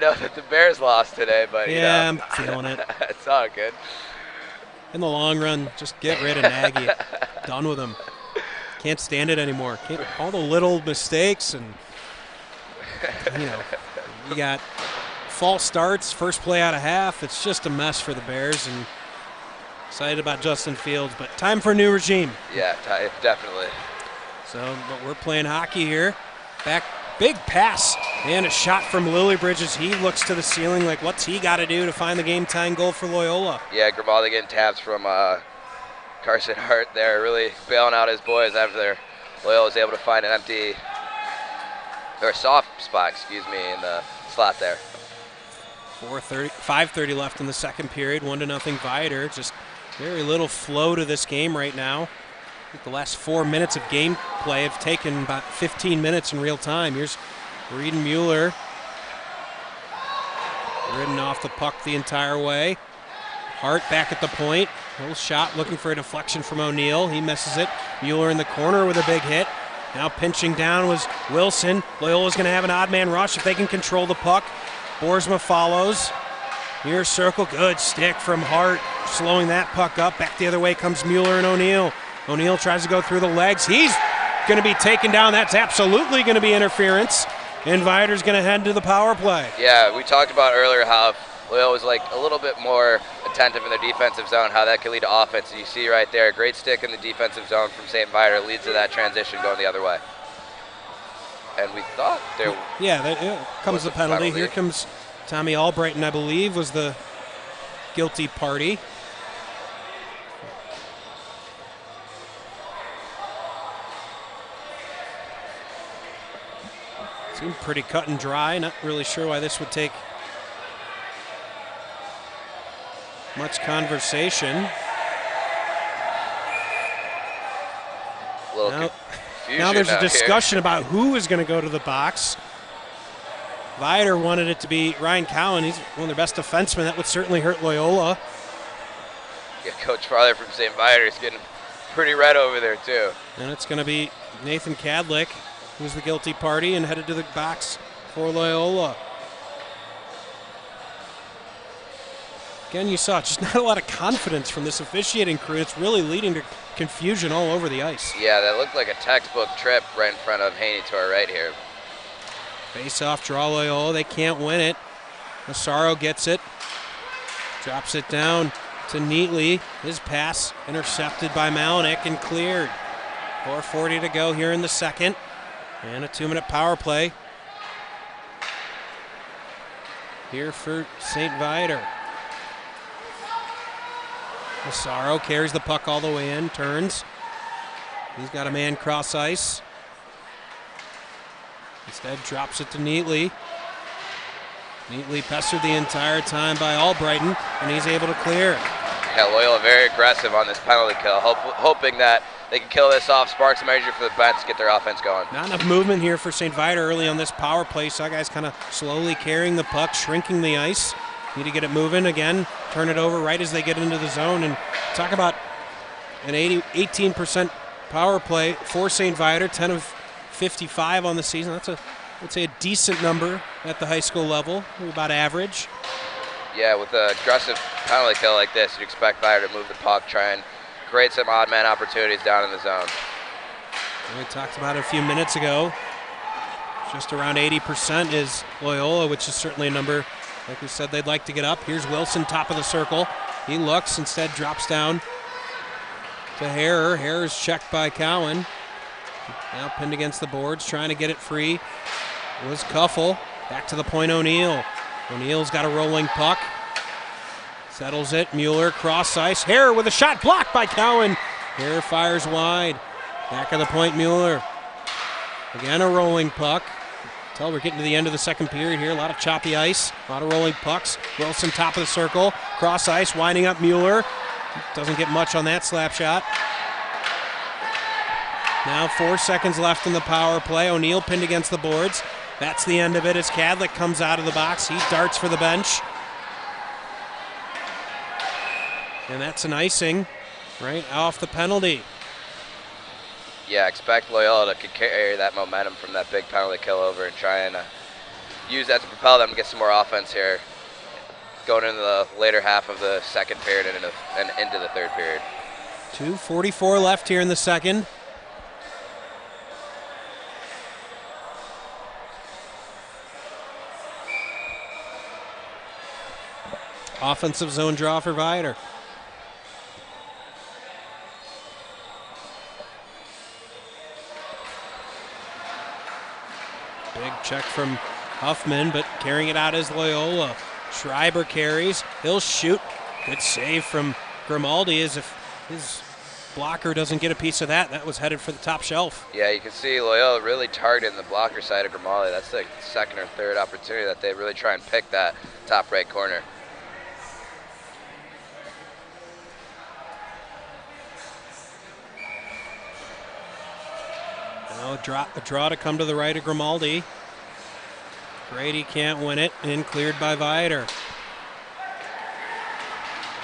know that the Bears lost today, but yeah, I'm feeling it. It's all good. In the long run, just get rid of Nagy. Done with him. Can't stand it anymore. All the little mistakes, and you got false starts, first play out of half. It's just a mess for the Bears, and excited about Justin Fields, but time for a new regime. Yeah, definitely. So, but we're playing hockey here. Back, big pass, and a shot from Lillybridge as he looks to the ceiling like what's he got to do to find the game-tying goal for Loyola. Yeah, Grimaldi getting taps from Carson Hart there, really bailing out his boys after Loyola was able to find an empty, or a soft spot, in the slot there. 5:30 left in the second period, 1-0 Viator. Just very little flow to this game right now. I think the last 4 minutes of gameplay have taken about 15 minutes in real time. Here's Reed and Mueller. Ridden off the puck the entire way. Hart back at the point. Little shot looking for a deflection from O'Neill. He misses it. Mueller in the corner with a big hit. Now pinching down was Wilson. Loyola's going to have an odd man rush if they can control the puck. Boersma follows. Near circle, good stick from Hart, slowing that puck up. Back the other way comes Mueller and O'Neill. O'Neill tries to go through the legs. He's going to be taken down. That's absolutely going to be interference. And Viator's going to head to the power play. Yeah, we talked about earlier how Loyola was like a little bit more attentive in their defensive zone, how that could lead to offense. You see right there, great stick in the defensive zone from St. Viator leads to that transition going the other way. And we thought there comes the penalty. Here comes Tommy Albrighton, I believe, was the guilty party. Seemed pretty cut and dry. Not really sure why this would take much conversation. Now there's a discussion about who is going to go to the box. Viator wanted it to be Ryan Cowan. He's one of their best defensemen. That would certainly hurt Loyola. Yeah, Coach Farley from St. Viator is getting pretty red over there, too. And it's going to be Nathan Kadlick, who's the guilty party, and headed to the box for Loyola. Again, you saw just not a lot of confidence from this officiating crew. It's really leading to confusion all over the ice. Yeah, that looked like a textbook trip right in front of Haney to our right here. Face-off draw Loyola. They can't win it. Massaro gets it. Drops it down to Neatley. His pass intercepted by Malinik and cleared. 4:40 to go here in the second. And a 2-minute power play here for St. Viator. Massaro carries the puck all the way in, turns. He's got a man cross ice. Instead drops it to Neatley. Neatley pestered the entire time by Albrighton, and he's able to clear. Yeah, Loyola very aggressive on this penalty kill, hoping that they can kill this off, spark some energy for the bench, get their offense going. Not enough movement here for St. Viator early on this power play. Saw guys kind of slowly carrying the puck, shrinking the ice. Need to get it moving again, turn it over right as they get into the zone. And talk about an 18% power play for St. Viator, 10 of 55 on the season. That's I'd say a decent number at the high school level, about average. Yeah, with an aggressive penalty kill like this, you'd expect Viator to move the puck, try and create some odd man opportunities down in the zone. We talked about it a few minutes ago. Just around 80% is Loyola, which is certainly a number, like we said, they'd like to get up. Here's Wilson, top of the circle. He looks, instead drops down to Harrer. Harrer's checked by Cowan. Now pinned against the boards, trying to get it free. It was Kuffel. Back to the point, O'Neill. O'Neill's got a rolling puck. Settles it. Mueller, cross ice. Harrer with a shot blocked by Cowan. Harrer fires wide. Back of the point, Mueller. Again, a rolling puck. We're getting to the end of the second period here. A lot of choppy ice, a lot of rolling pucks. Wilson, top of the circle. Cross ice, winding up Mueller. Doesn't get much on that slap shot. Now 4 seconds left in the power play. O'Neill pinned against the boards. That's the end of it as Kadlick comes out of the box. He darts for the bench. And that's an icing right off the penalty. Yeah, expect Loyola to carry that momentum from that big penalty kill over and try and use that to propel them to get some more offense here going into the later half of the second period and into the third period. 2:44 left here in the second. Offensive zone draw for Viator. Big check from Huffman, but carrying it out is Loyola. Schreiber carries. He'll shoot. Good save from Grimaldi, as if his blocker doesn't get a piece of that. That was headed for the top shelf. Yeah, you can see Loyola really targeting the blocker side of Grimaldi. That's the second or third opportunity that they really try and pick that top right corner. Now a draw to come to the right of Grimaldi. Grady can't win it, and cleared by Viator.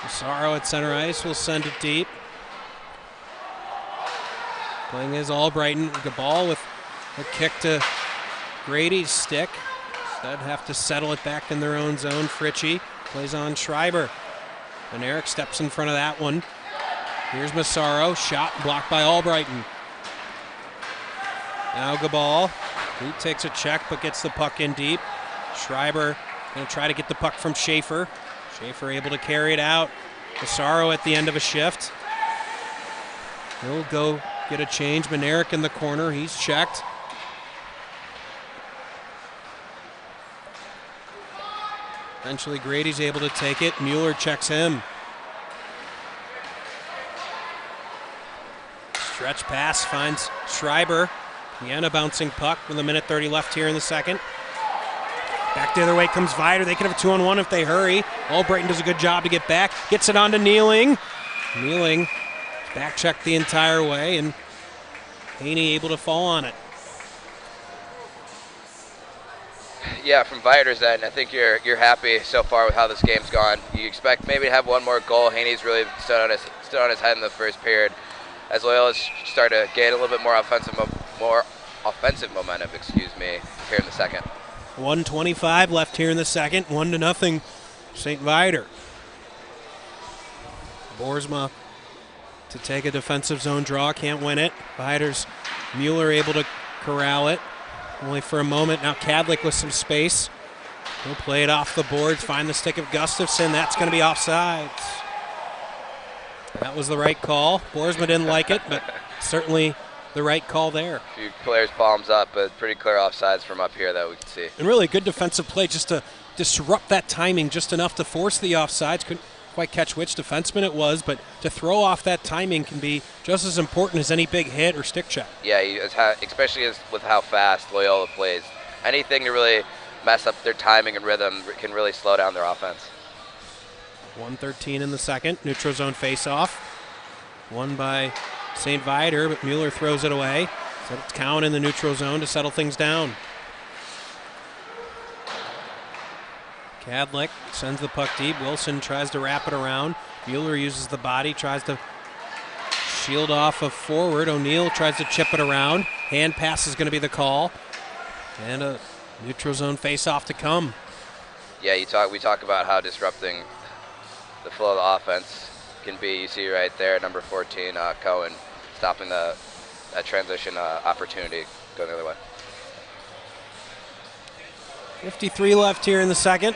Massaro at center ice will send it deep. Playing his Albrighton. The ball with a kick to Grady's stick. Instead, have to settle it back in their own zone. Fritchie plays on Schreiber. And Eric steps in front of that one. Here's Massaro, shot blocked by Albrighton. Now Gabal, he takes a check but gets the puck in deep. Schreiber going to try to get the puck from Schaefer. Schaefer able to carry it out. Massaro at the end of a shift. He'll go get a change. Manerick in the corner, he's checked. Eventually Grady's able to take it. Mueller checks him. Stretch pass finds Schreiber. Again, a bouncing puck with 1:30 left here in the second. Back the other way comes Viator. They can have a 2-on-1 if they hurry. Albrighton does a good job to get back. Gets it on to Nealing. Nealing back checked the entire way, and Haney able to fall on it. Yeah, from Viator's end, I think you're happy so far with how this game's gone. You expect maybe to have one more goal. Haney's really stood on his head in the first period. As Loyola's started to gain a little bit more offensive momentum, here in the second. 1:25 left here in the second. 1-0, St. Viator. Boersma to take a defensive zone draw, can't win it. Viator's Mueller able to corral it, only for a moment. Now Kadlik with some space. He'll play it off the boards, find the stick of Gustafson. That's going to be offsides. That was the right call. Boersma didn't like it, but certainly the right call there. A few players' palms up, but pretty clear offsides from up here that we can see. And really good defensive play just to disrupt that timing just enough to force the offsides. Couldn't quite catch which defenseman it was, but to throw off that timing can be just as important as any big hit or stick check. Yeah, especially with how fast Loyola plays. Anything to really mess up their timing and rhythm can really slow down their offense. 1:13 in the second. Neutral zone face-off. Won by St. Viator, but Mueller throws it away. So it's Cowan in the neutral zone to settle things down. Kadlik sends the puck deep. Wilson tries to wrap it around. Mueller uses the body, tries to shield off a forward. O'Neill tries to chip it around. Hand pass is going to be the call. And a neutral zone face-off to come. Yeah, we talk about how disrupting the flow of the offense can be. You see right there, number 14, Cohen, stopping that transition opportunity going the other way. 53 left here in the second.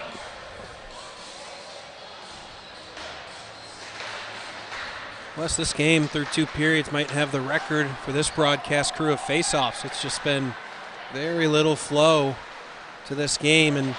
Plus, this game through 2 periods might have the record for this broadcast crew of faceoffs. It's just been very little flow to this game, and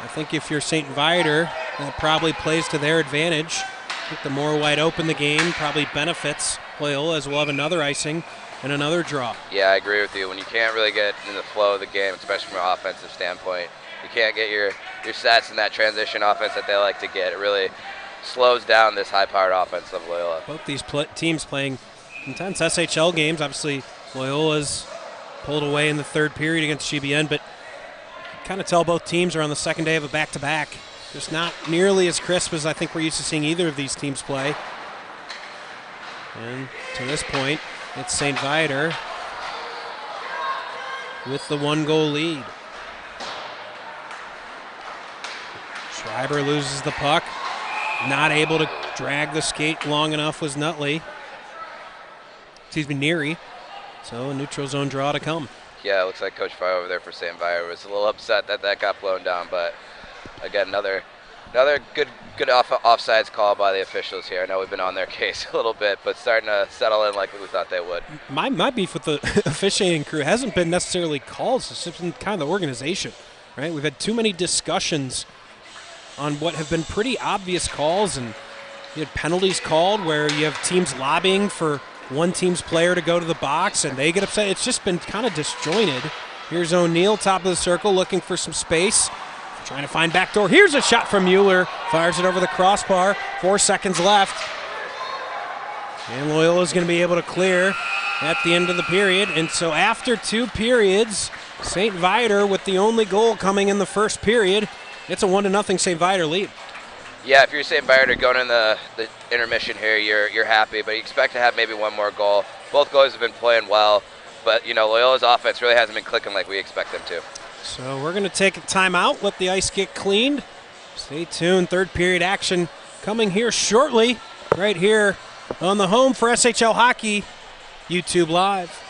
I think if you're St. Viator, that probably plays to their advantage. I think the more wide open the game probably benefits Loyola, as we'll have another icing and another draw. Yeah, I agree with you. When you can't really get in the flow of the game, especially from an offensive standpoint, you can't get your sets in that transition offense that they like to get. It really slows down this high-powered offense of Loyola. Both these teams playing intense SHL games. Obviously, Loyola's pulled away in the third period against GBN, but kind of tell both teams are on the second day of a back-to-back. Just not nearly as crisp as I think we're used to seeing either of these teams play. And to this point, it's St. Viator with the 1-goal lead. Schreiber loses the puck. Not able to drag the skate long enough was Nutley. Neary. So a neutral zone draw to come. Yeah, it looks like Coach Fry over there for St. Viator was a little upset that got blown down, but again, another good offsides call by the officials here. I know we've been on their case a little bit, but starting to settle in like we thought they would. My beef with the officiating crew hasn't been necessarily calls. It's just been kind of the organization, right? We've had too many discussions on what have been pretty obvious calls, and you had penalties called where you have teams lobbying for one team's player to go to the box and they get upset. It's just been kind of disjointed. Here's O'Neill, top of the circle, looking for some space. Trying to find backdoor. Here's a shot from Mueller. Fires it over the crossbar. 4 seconds left. And Loyola's going to be able to clear at the end of the period. And so after 2 periods, St. Viator with the only goal coming in the first period. It's a 1-0 St. Viator lead. Yeah, if you're St. Viator going in the intermission here, you're happy, but you expect to have maybe one more goal. Both goalies have been playing well, but Loyola's offense really hasn't been clicking like we expect them to. So we're going to take a timeout, let the ice get cleaned. Stay tuned. Third period action coming here shortly, right here on the home for SHL Hockey, YouTube Live.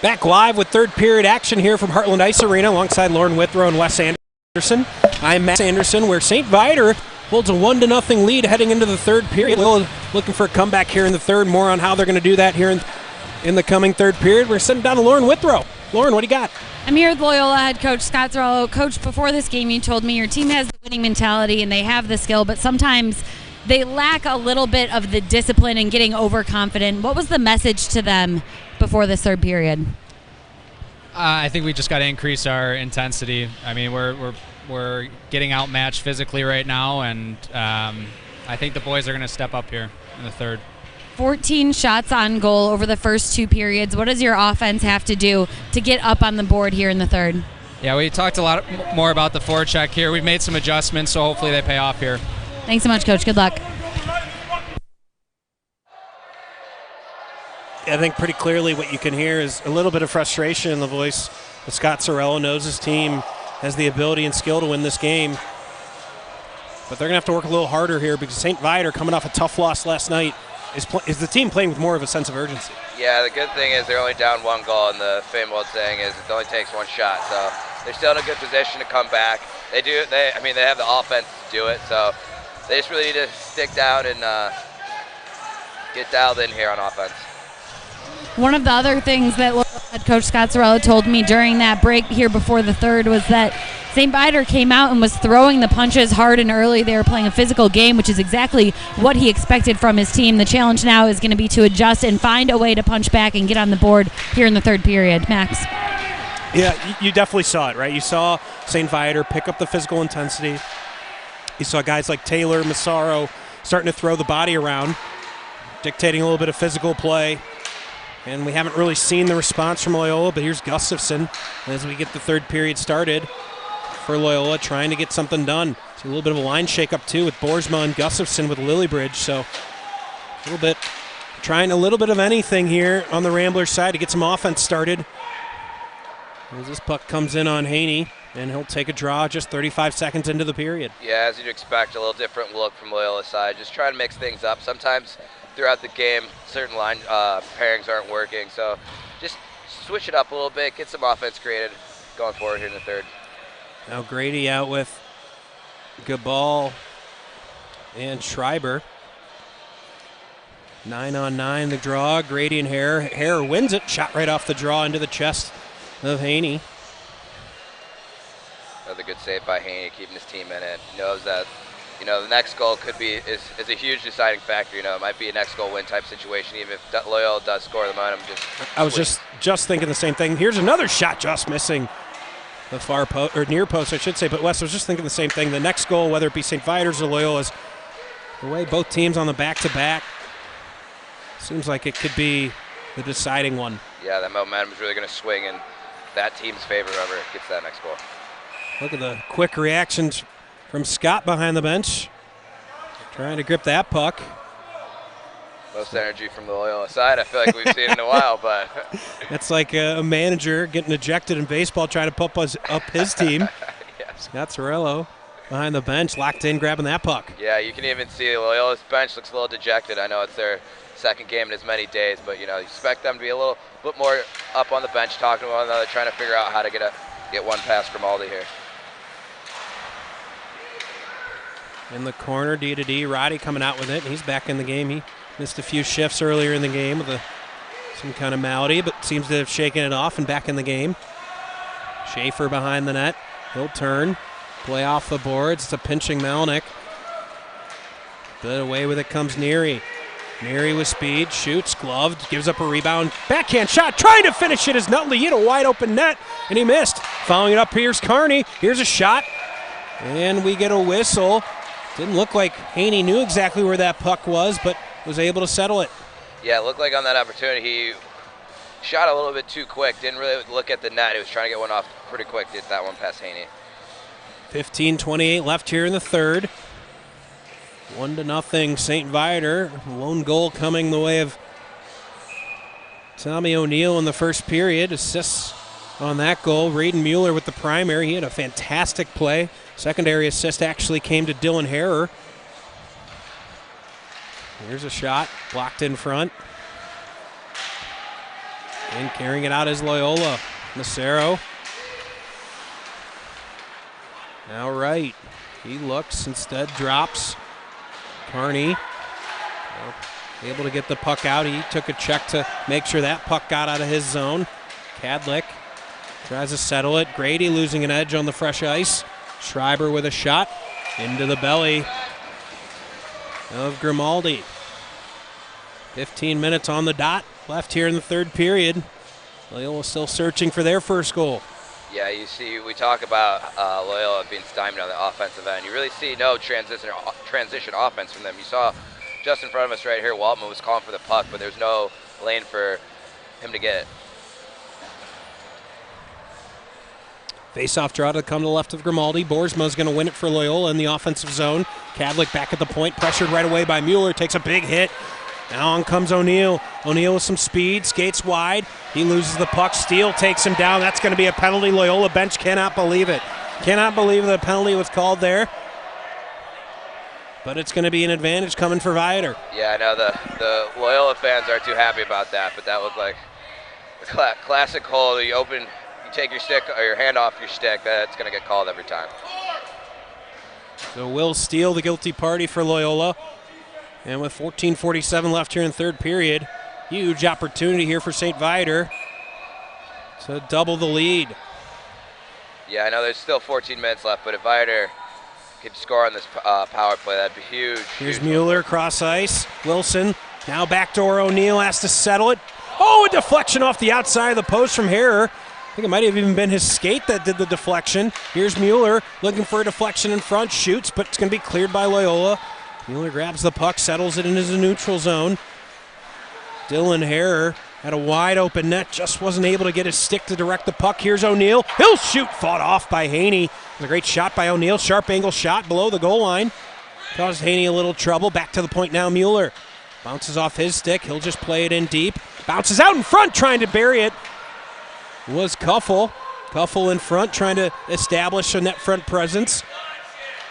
Back live with third period action here from Heartland Ice Arena alongside Lauren Withrow and Wes Anderson. I'm Matt Anderson, where St. Viator holds a 1-0 lead heading into the third period. Looking for a comeback here in the third. More on how they're going to do that here in the coming third period. We're sitting down to Lauren Withrow. Lauren, what do you got? I'm here with Loyola head coach Scott Zorello. Coach, before this game, you told me your team has the winning mentality and they have the skill, but sometimes they lack a little bit of the discipline and getting overconfident. What was the message to them before this third period? I think we just got to increase our intensity. I mean, we're getting outmatched physically right now, and I think the boys are going to step up here in the third. 14 shots on goal over the first two periods. What does your offense have to do to get up on the board here in the third? Yeah, we talked a lot more about the forecheck here. We've made some adjustments, so hopefully they pay off here. Thanks so much, Coach. Good luck. I think pretty clearly what you can hear is a little bit of frustration in the voice of Scott Zorello. Knows his team has the ability and skill to win this game. But they're going to have to work a little harder here because St. Viator, coming off a tough loss last night, is the team playing with more of a sense of urgency. Yeah, the good thing is they're only down 1 goal, and the famous old saying is it only takes 1 shot. So they're still in a good position to come back. They have the offense to do it, so they just really need to stick down and get dialed in here on offense. One of the other things that head coach Scott Zorello told me during that break here before the third was that St. Viator came out and was throwing the punches hard and early. They were playing a physical game, which is exactly what he expected from his team. The challenge now is going to be to adjust and find a way to punch back and get on the board here in the third period. Max? Yeah, you definitely saw it, right? You saw St. Viator pick up the physical intensity. You saw guys like Taylor, Massaro starting to throw the body around, dictating a little bit of physical play. And we haven't really seen the response from Loyola, but here's Gustafson as we get the third period started for Loyola, trying to get something done. See a little bit of a line shake-up, too, with Boersma and Gustafson with Lillybridge. So trying a little bit of anything here on the Ramblers side to get some offense started. As this puck comes in on Haney, and he'll take a draw just 35 seconds into the period. Yeah, as you'd expect, a little different look from Loyola's side. Just trying to mix things up. Sometimes throughout the game, certain line pairings aren't working, so just switch it up a little bit, get some offense created going forward here in the third. Now Grady out with Gabal and Schreiber. 9-on-9 the draw, Grady and Hare. Hare wins it, shot right off the draw into the chest of Haney. Another good save by Haney, keeping his team in it. Knows that the next goal is a huge deciding factor. It might be a next goal win type situation, even if Loyola does score the momentum. I was just thinking the same thing. Here's another shot just missing the far post, or near post, I should say. But Wes, I was just thinking the same thing. The next goal, whether it be St. Viator's or Loyola's, the way both teams on the back-to-back, seems like it could be the deciding one. Yeah, that momentum is really going to swing in that team's favor whoever gets that next goal. Look at the quick reactions from Scott behind the bench, trying to grip that puck. Most energy from the Loyola side, I feel like we've seen in a while, but that's like a manager getting ejected in baseball trying to pump us up his team. Yeah. Scott Zorello behind the bench, locked in, grabbing that puck. Yeah, you can even see Loyola's bench looks a little dejected. I know it's their second game in as many days, but you expect them to be a little bit more up on the bench, talking to one another, trying to figure out how to get one past Grimaldi here. In the corner, D-to-D, Roddy coming out with it. He's back in the game. He missed a few shifts earlier in the game with some kind of malady, but seems to have shaken it off and back in the game. Schaefer behind the net. He'll turn, play off the boards. It's a pinching Melnick. But away with it comes Neary. Neary with speed, shoots, gloved, gives up a rebound. Backhand shot, trying to finish it as Nutley hit a wide open net, and he missed. Following it up, here's Kearney. Here's a shot, and we get a whistle. Didn't look like Haney knew exactly where that puck was, but was able to settle it. Yeah, it looked like on that opportunity he shot a little bit too quick. Didn't really look at the net. He was trying to get one off pretty quick. Did that one past Haney. 15:28 left here in the third. 1-0 St. Viator. Lone goal coming the way of Tommy O'Neill in the first period. Assists on that goal. Raiden Mueller with the primary. He had a fantastic play. Secondary assist actually came to Dylan Harrer. Here's a shot, blocked in front. And carrying it out is Loyola. Massaro. Now right. He looks, instead drops. Carney able to get the puck out. He took a check to make sure that puck got out of his zone. Kadlik tries to settle it. Grady losing an edge on the fresh ice. Schreiber with a shot into the belly of Grimaldi. 15 minutes on the dot left here in the third period. Loyola still searching for their first goal. Yeah, you see, we talk about Loyola being stymied on the offensive end. You really see no transition offense from them. You saw just in front of us right here, Waltman was calling for the puck, but there's no lane for him to get it. Face-off draw to come to the left of Grimaldi. Boersma's going to win it for Loyola in the offensive zone. Kadlik back at the point, pressured right away by Mueller, takes a big hit. Now on comes O'Neill. O'Neill with some speed, skates wide. He loses the puck. Steele takes him down. That's going to be a penalty. Loyola bench cannot believe it. Cannot believe the penalty was called there. But it's going to be an advantage coming for Viator. Yeah, I know the Loyola fans aren't too happy about that, but that looked like a classic hole. You take your stick or your hand off your stick, that's going to get called every time. So Will Steele, the guilty party for Loyola. And with 14:47 left here in third period, huge opportunity here for St. Viator to double the lead. Yeah, I know there's still 14 minutes left, but if Viator could score on this power play, that'd be huge. Here's Mueller, cross ice. Wilson, now backdoor O'Neill has to settle it. Oh, a deflection off the outside of the post from Harrer. I think it might have even been his skate that did the deflection. Here's Mueller looking for a deflection in front, shoots, but it's going to be cleared by Loyola. Mueller grabs the puck, settles it into the neutral zone. Dylan Harrer had a wide open net, just wasn't able to get his stick to direct the puck. Here's O'Neill. He'll shoot, fought off by Haney. It was a great shot by O'Neill. Sharp angle shot below the goal line. Caused Haney a little trouble. Back to the point now, Mueller. Bounces off his stick. He'll just play it in deep. Bounces out in front, trying to bury it. Was Kuffel. Kuffel in front, trying to establish a net front presence.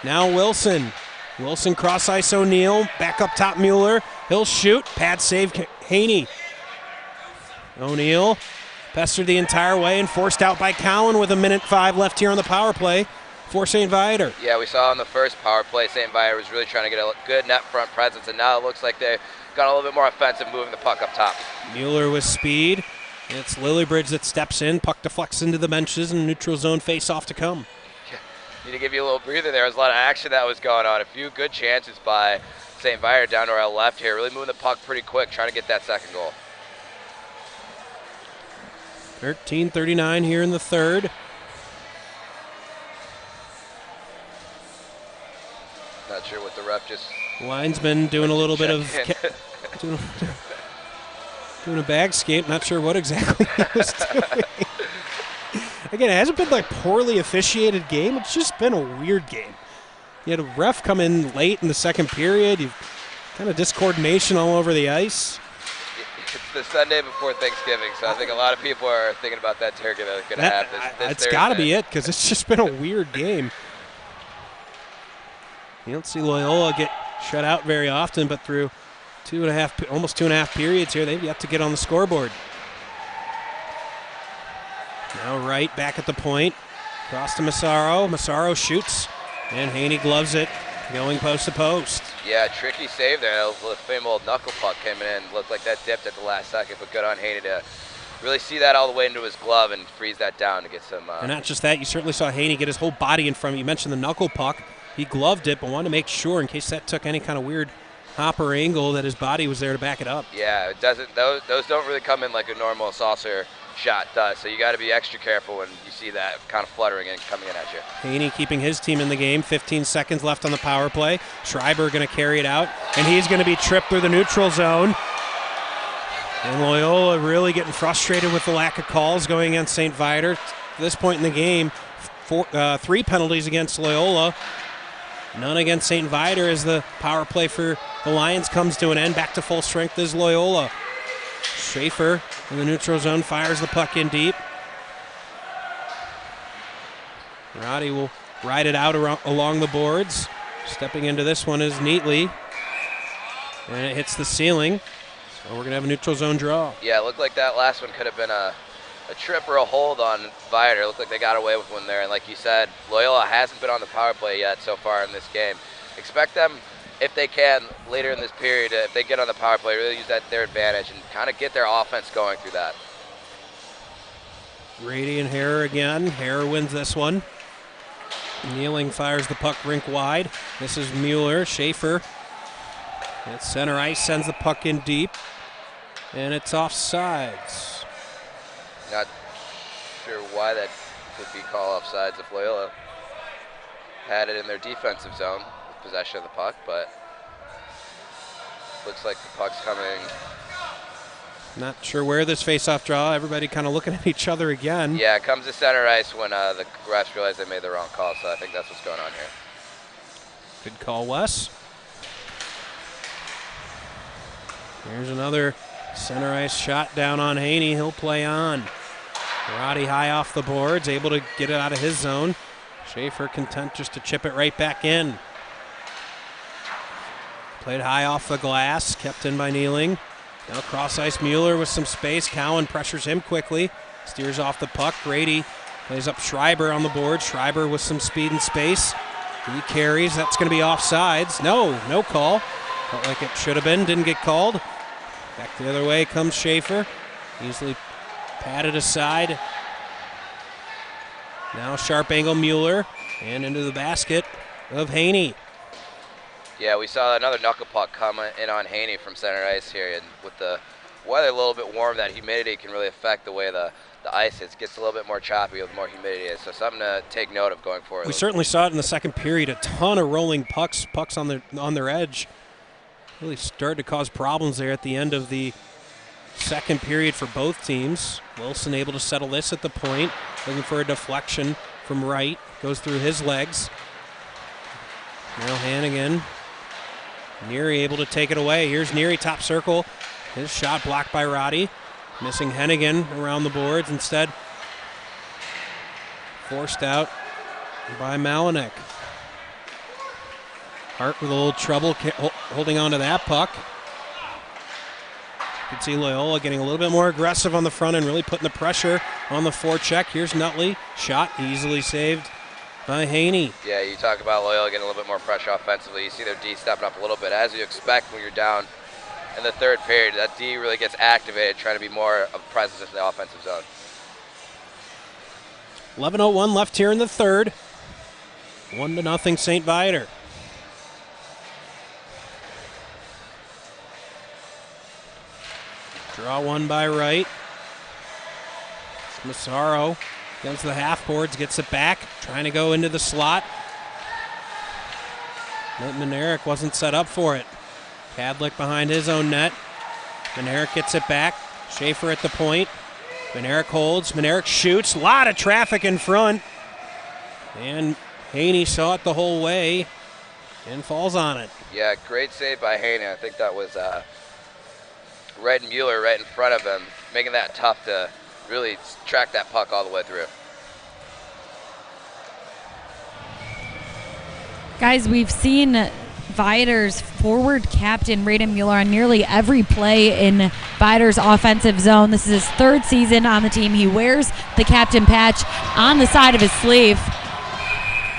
Now Wilson. Wilson cross ice O'Neill. Back up top Mueller. He'll shoot. Pad save Haney. O'Neill pestered the entire way and forced out by Cowan with 1:05 left here on the power play for St. Viator. Yeah, we saw on the first power play, St. Viator was really trying to get a good net front presence, and now it looks like they got a little bit more offensive, moving the puck up top. Mueller with speed. It's Lillibridge that steps in. Puck deflects into the benches and neutral zone face-off to come. Yeah, need to give you a little breather there. There was a lot of action that was going on. A few good chances by St. Viator down to our left here, really moving the puck pretty quick, trying to get that second goal. 13:39 here in the third. Not sure what the ref just... Linesman doing a little bit of... doing a bag skate. Not sure what exactly he was doing. Again, it hasn't been like poorly officiated game. It's just been a weird game. You had a ref come in late in the second period. You've kind of discoordination all over the ice. It's the Sunday before Thanksgiving, so I think a lot of people are thinking about that turkey they're going to have this It's got to be it, because it's just been a weird game. You don't see Loyola get shut out very often, but through almost two and a half periods here, they've yet to get on the scoreboard. Now Wright back at the point. Cross to Massaro. Massaro shoots, and Haney gloves it, going post to post. Yeah, tricky save there. The famous old knuckle puck came in. Looked like that dipped at the last second, but good on Haney to really see that all the way into his glove and freeze that down to get some... and not just that, you certainly saw Haney get his whole body in front of it. You mentioned the knuckle puck. He gloved it, but wanted to make sure, in case that took any kind of weird hopper angle, that his body was there to back it up. Yeah, it doesn't. Those don't really come in like a normal saucer shot does, so you got to be extra careful when you see that kind of fluttering and coming in at you. Haney keeping his team in the game. 15 seconds left on the power play. Schreiber going to carry it out, and he's going to be tripped through the neutral zone. And Loyola really getting frustrated with the lack of calls going against St. Viator. At this point in the game, 3 penalties against Loyola. None against St. Viator as the power play for the Lions comes to an end. Back to full strength is Loyola. Schaefer in the neutral zone fires the puck in deep. Roddy will ride it out along the boards. Stepping into this one is Neatley. And it hits the ceiling. So we're going to have a neutral zone draw. Yeah, it looked like that last one could have been a trip or a hold on Viator. It looked like they got away with one there. And like you said, Loyola hasn't been on the power play yet so far in this game. Expect them, if they can, later in this period, if they get on the power play, really use that their advantage and kind of get their offense going through that. Grady and Hare again. Hare wins this one. Kneeling fires the puck rink wide. This is Mueller. Schaefer at center ice sends the puck in deep. And it's offsides. Not sure why that would be called offsides if Loyola had it in their defensive zone with possession of the puck, but looks like the puck's coming. Not sure where this face-off draw. Everybody kind of looking at each other again. Yeah, it comes to center ice when the refs realize they made the wrong call, so I think that's what's going on here. Good call, Wes. Here's another center ice shot down on Haney. He'll play on. Roddy high off the boards, able to get it out of his zone. Schaefer content just to chip it right back in. Played high off the glass, kept in by Kneeling. Now cross ice Mueller with some space. Cowan pressures him quickly, steers off the puck. Grady plays up Schreiber on the board. Schreiber with some speed and space. He carries. That's going to be offsides. No call. Felt like it should have been. Didn't get called. Back the other way comes Schaefer. Easily patted aside. Now sharp angle Mueller. And into the basket of Haney. Yeah, we saw another knuckle puck come in on Haney from center ice here. And with the weather a little bit warm, that humidity can really affect the way the ice is. It gets a little bit more choppy with more humidity is. So something to take note of going forward. We certainly saw it in the second period. A ton of rolling pucks on their edge. Really started to cause problems there at the end of the second period for both teams. Wilson able to settle this at the point. Looking for a deflection from right. Goes through his legs. Now Hannigan. Neary able to take it away. Here's Neary, top circle. His shot blocked by Roddy. Missing Hennigan around the boards. Instead, forced out by Malinek. Hart with a little trouble holding on to that puck. You can see Loyola getting a little bit more aggressive on the front end, really putting the pressure on the forecheck. Here's Nutley. Shot easily saved by Haney. Yeah, you talk about Loyola getting a little bit more pressure offensively. You see their D stepping up a little bit, as you expect when you're down in the third period. That D really gets activated, trying to be more of a presence in the offensive zone. 11:01 left here in the third. 1-0 St. Viator. Draw one by right. Massaro against the half boards, gets it back, trying to go into the slot. Manerick wasn't set up for it. Kadlik behind his own net. Manerick gets it back. Schaefer at the point. Manerick holds. Manerick shoots. A lot of traffic in front. And Haney saw it the whole way and falls on it. Yeah, great save by Haney. I think that was Red and Mueller right in front of him, making that tough to really track that puck all the way through. Guys, we've seen Viator's forward captain, Raiden Mueller, on nearly every play in Viator's offensive zone. This is his third season on the team. He wears the captain patch on the side of his sleeve.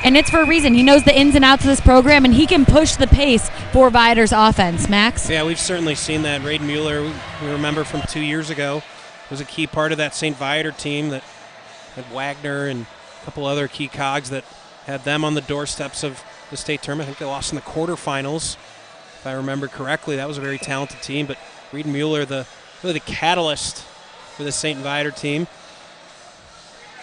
And it's for a reason. He knows the ins and outs of this program, and he can push the pace for Viator's offense. Max? Yeah, we've certainly seen that. Raiden Mueller, we remember from 2 years ago, was a key part of that St. Viator team that had Wagner and a couple other key cogs that had them on the doorsteps of the state tournament. I think they lost in the quarterfinals, if I remember correctly. That was a very talented team, but Raiden Mueller, really the catalyst for the St. Viator team.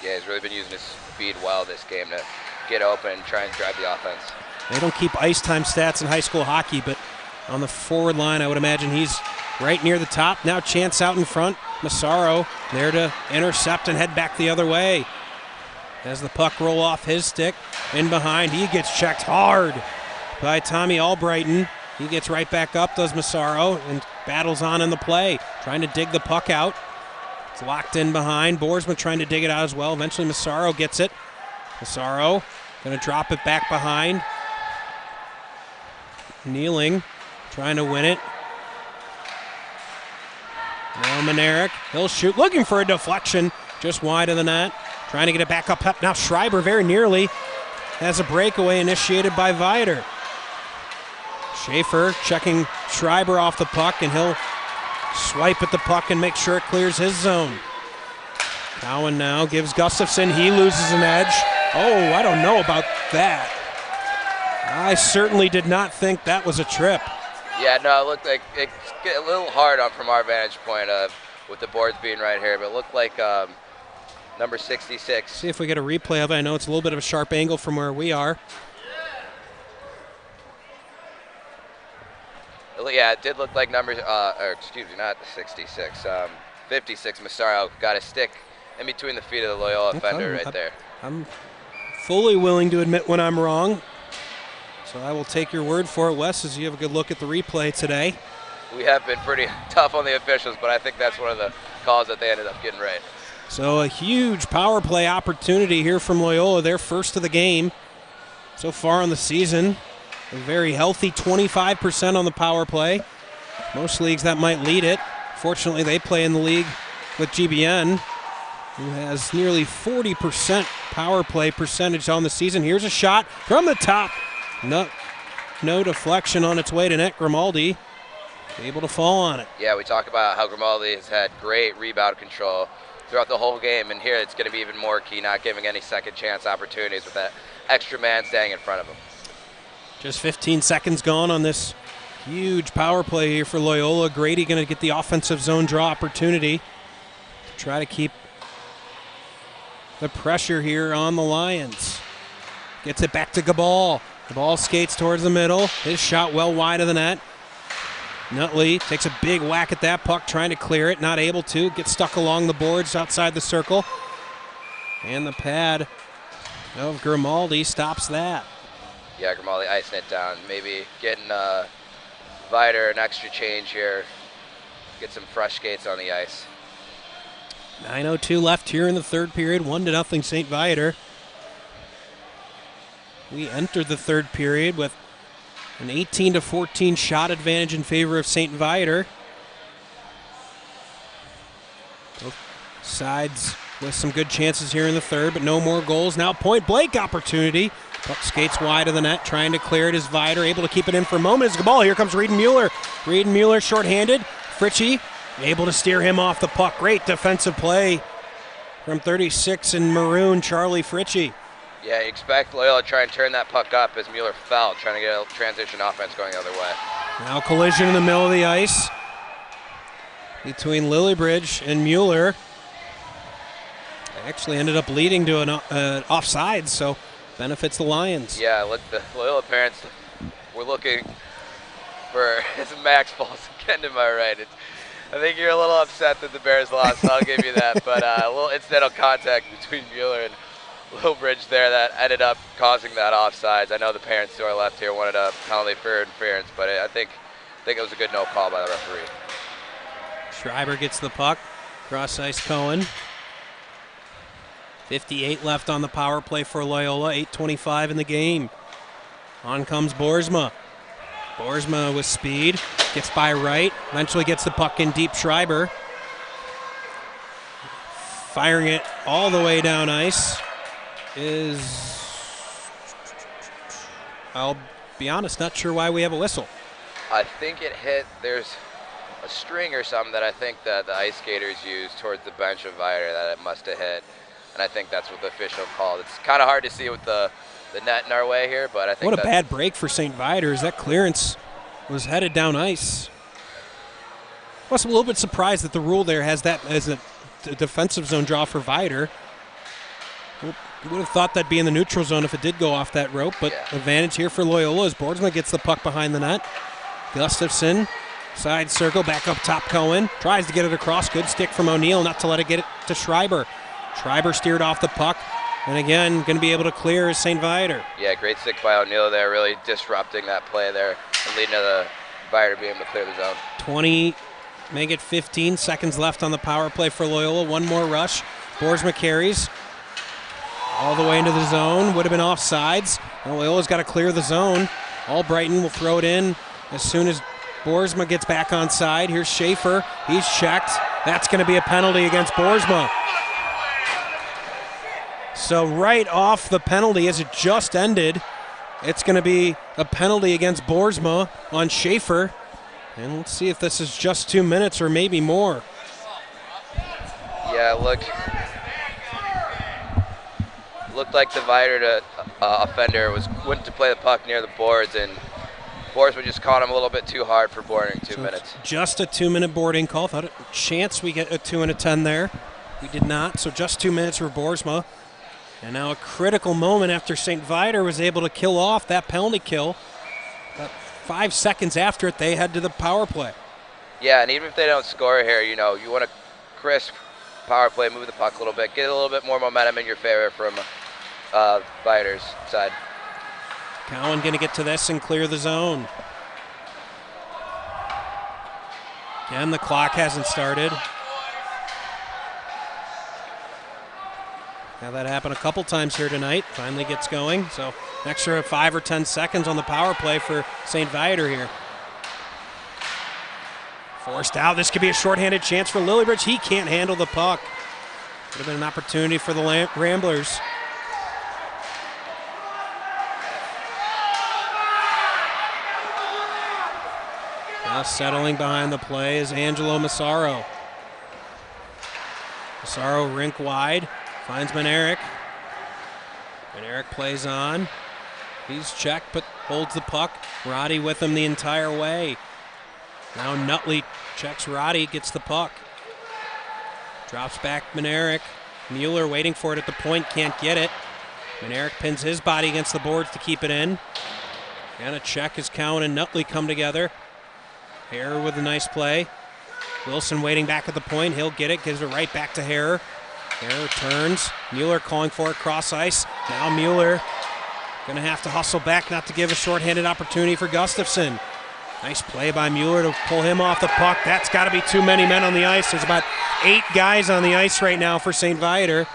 Yeah, he's really been using his speed well this game to get open and try and drive the offense. They don't keep ice time stats in high school hockey, but on the forward line, I would imagine he's right near the top. Now Chance out in front. Massaro there to intercept and head back the other way. As the puck roll off his stick, in behind, he gets checked hard by Tommy Albrighton. He gets right back up, does Massaro, and battles on in the play, trying to dig the puck out. It's locked in behind. Boersma trying to dig it out as well. Eventually Massaro gets it. Massaro going to drop it back behind. Kneeling, trying to win it. Manerick, he'll shoot, looking for a deflection, just wide of the net. Trying to get it back up. Now Schreiber very nearly has a breakaway initiated by Viator. Schaefer checking Schreiber off the puck, and he'll swipe at the puck and make sure it clears his zone. Cowan now gives Gustafson. He loses an edge. Oh, I don't know about that. I certainly did not think that was a trip. Yeah, no, it looked like it's a little hard on from our vantage point with the boards being right here, but it looked like number 66. See if we get a replay of it. I know it's a little bit of a sharp angle from where we are. Yeah, it did look like not 66. 56, Massaro got a stick in between the feet of the Loyola defender right there. I'm fully willing to admit when I'm wrong. So I will take your word for it, Wes, as you have a good look at the replay today. We have been pretty tough on the officials, but I think that's one of the calls that they ended up getting right. So a huge power play opportunity here from Loyola. Their first of the game so far on the season. A very healthy 25% on the power play. Most leagues that might lead it. Fortunately, they play in the league with GBN, who has nearly 40% power play percentage on the season. Here's a shot from the top. No deflection on its way to net. Grimaldi able to fall on it. Yeah, we talk about how Grimaldi has had great rebound control throughout the whole game, and here it's going to be even more key, not giving any second chance opportunities with that extra man staying in front of him. Just 15 seconds gone on this huge power play here for Loyola. Grady going to get the offensive zone draw opportunity to try to keep the pressure here on the Lions. Gets it back to Gabal. The ball skates towards the middle. His shot well wide of the net. Nutley takes a big whack at that puck, trying to clear it, not able to. Gets stuck along the boards outside the circle. And the pad of Grimaldi stops that. Yeah, Grimaldi icing it down. Maybe getting Viator an extra change here. Get some fresh skates on the ice. 9:02 left here in the third period. 1-0 St. Viator. We entered the third period with an 18-14 shot advantage in favor of St. Viator. Both sides with some good chances here in the third, but no more goals. Now point blank opportunity. Puck skates wide of the net, trying to clear it as Viator, able to keep it in for a moment. As the ball, here comes Reed-Mueller. Reed-Mueller shorthanded. Fritchie able to steer him off the puck. Great defensive play from 36 in maroon, Charlie Fritchie. Yeah, you expect Loyola to try and turn that puck up as Mueller fell, trying to get a transition offense going the other way. Now collision in the middle of the ice between Lillibridge and Mueller. Actually ended up leading to an offside, so benefits the Lions. Yeah, look, the Loyola parents were looking for his max balls again, am I right? I think you're a little upset that the Bears lost, I'll give you that. But a little incidental contact between Mueller and Lillibridge there that ended up causing that offsides. I know the parents to our left here wanted a penalty for interference, but I think it was a good no call by the referee. Schreiber gets the puck. Cross ice Cohen. 58 left on the power play for Loyola. 8:25 in the game. On comes Boersma. Boersma with speed. Gets by right. Eventually gets the puck in deep. Schreiber firing it all the way down ice is, I'll be honest, not sure why we have a whistle. I think it hit, there's a string or something that I think that the ice skaters used towards the bench of Viator that it must have hit. And I think that's what the official called. It's kind of hard to see with the net in our way here, but I think what a bad break for St. Viator as that clearance was headed down ice. I was a little bit surprised that the rule there has that as a defensive zone draw for Viator. You would have thought that'd be in the neutral zone if it did go off that rope, but advantage here for Loyola as Boersma gets the puck behind the net. Gustafson, side circle, back up top Cohen. Tries to get it across. Good stick from O'Neill, not to let it get it to Schreiber. Schreiber steered off the puck, and again, going to be able to clear as St. Viator. Yeah, great stick by O'Neill there, really disrupting that play there and leading to the Viator being able to clear the zone. 20, make it 15 seconds left on the power play for Loyola. One more rush. Boersma carries all the way into the zone. Would have been offsides. Now Loyola's got to clear the zone. Albrighton will throw it in as soon as Boersma gets back on side. Here's Schaefer. He's checked. That's going to be a penalty against Boersma. So right off the penalty, as it just ended, it's going to be a penalty against Boersma on Schaefer. And let's see if this is just 2 minutes or maybe more. Yeah, looked like the Viator offender went to play the puck near the boards, and Boersma just caught him a little bit too hard for boarding 2 minutes. Just a 2-minute boarding call. Thought a chance we get a 2 and a 10 there. We did not, so just 2 minutes for Boersma. And now a critical moment after St. Viator was able to kill off that penalty kill. About 5 seconds after it, they head to the power play. Yeah, and even if they don't score here, you want a crisp power play, move the puck a little bit, get a little bit more momentum in your favor from Viator's side. Cowan going to get to this and clear the zone. Again, the clock hasn't started. Now that happened a couple times here tonight. Finally gets going. So an extra 5 or 10 seconds on the power play for St. Viator here. Forced out. This could be a shorthanded chance for Lillibridge. He can't handle the puck. Would have been an opportunity for the Ramblers. Now settling behind the play is Angelo Massaro. Massaro rink wide. Finds Manerick. Manerick plays on. He's checked but holds the puck. Roddy with him the entire way. Now Nutley checks Roddy, gets the puck. Drops back Manerick. Mueller waiting for it at the point, can't get it. Manerick pins his body against the boards to keep it in. And a check as Cowan and Nutley come together. Hare with a nice play. Wilson waiting back at the point. He'll get it, gives it right back to Hare. Hare returns. Mueller calling for it cross ice. Now Mueller going to have to hustle back not to give a shorthanded opportunity for Gustafson. Nice play by Mueller to pull him off the puck. That's got to be too many men on the ice. There's about 8 guys on the ice right now for St. Viator.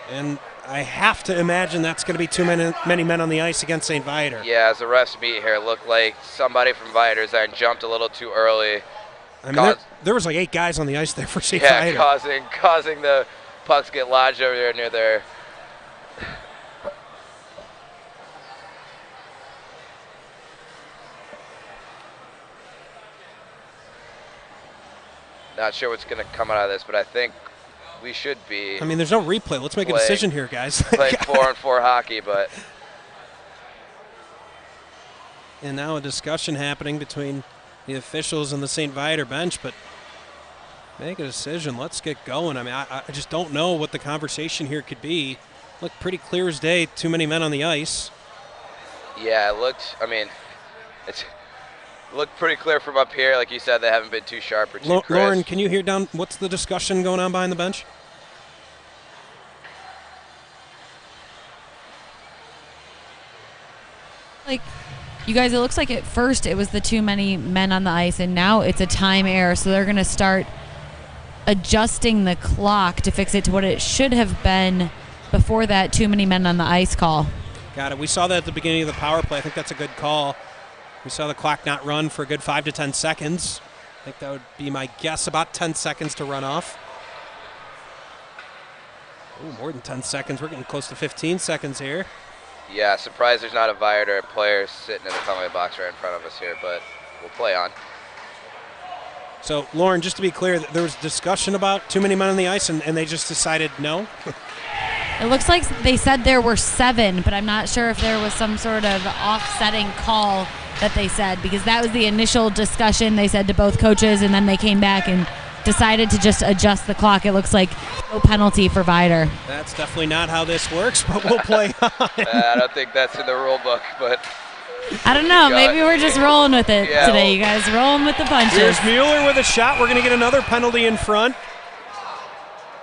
And I have to imagine that's going to be too many men on the ice against St. Viator. Yeah, as the refs meet here, it looked like somebody from Viator's end jumped a little too early. I mean, there was like 8 guys on the ice there for St. Viator. Yeah, causing the pucks get lodged over there near there. Not sure what's going to come out of this, but I think we should be. I mean, there's no replay. Let's make a decision here, guys. Playing 4-on-4 hockey, but. And now a discussion happening between the officials and the St. Viator bench, but make a decision. Let's get going. I mean, I just don't know what the conversation here could be. Looked pretty clear as day. Too many men on the ice. Yeah, it looked. I mean, it's. Looked pretty clear from up here. Like you said, they haven't been too sharp or too crisp. Lauren, can you hear down? What's the discussion going on behind the bench? Like, you guys, it looks like at first it was the too many men on the ice, and now it's a time error. So they're going to start adjusting the clock to fix it to what it should have been before that too many men on the ice call. Got it. We saw that at the beginning of the power play. I think that's a good call. We saw the clock not run for a good 5 to 10 seconds. I think that would be my guess, about 10 seconds to run off. Oh, more than 10 seconds. We're getting close to 15 seconds here. Yeah, surprised there's not a Viator player sitting in the penalty box right in front of us here, but we'll play on. So, Lauren, just to be clear, there was discussion about too many men on the ice, and they just decided no? It looks like they said there were 7, but I'm not sure if there was some sort of offsetting call that they said, because that was the initial discussion they said to both coaches, and then they came back and decided to just adjust the clock. It looks like no penalty for Viator. That's definitely not how this works, but we'll play on. I don't think that's in the rule book, but I don't know. Maybe we're just rolling with it today, you guys. Rolling with the punches. Here's Mueller with a shot. We're going to get another penalty in front.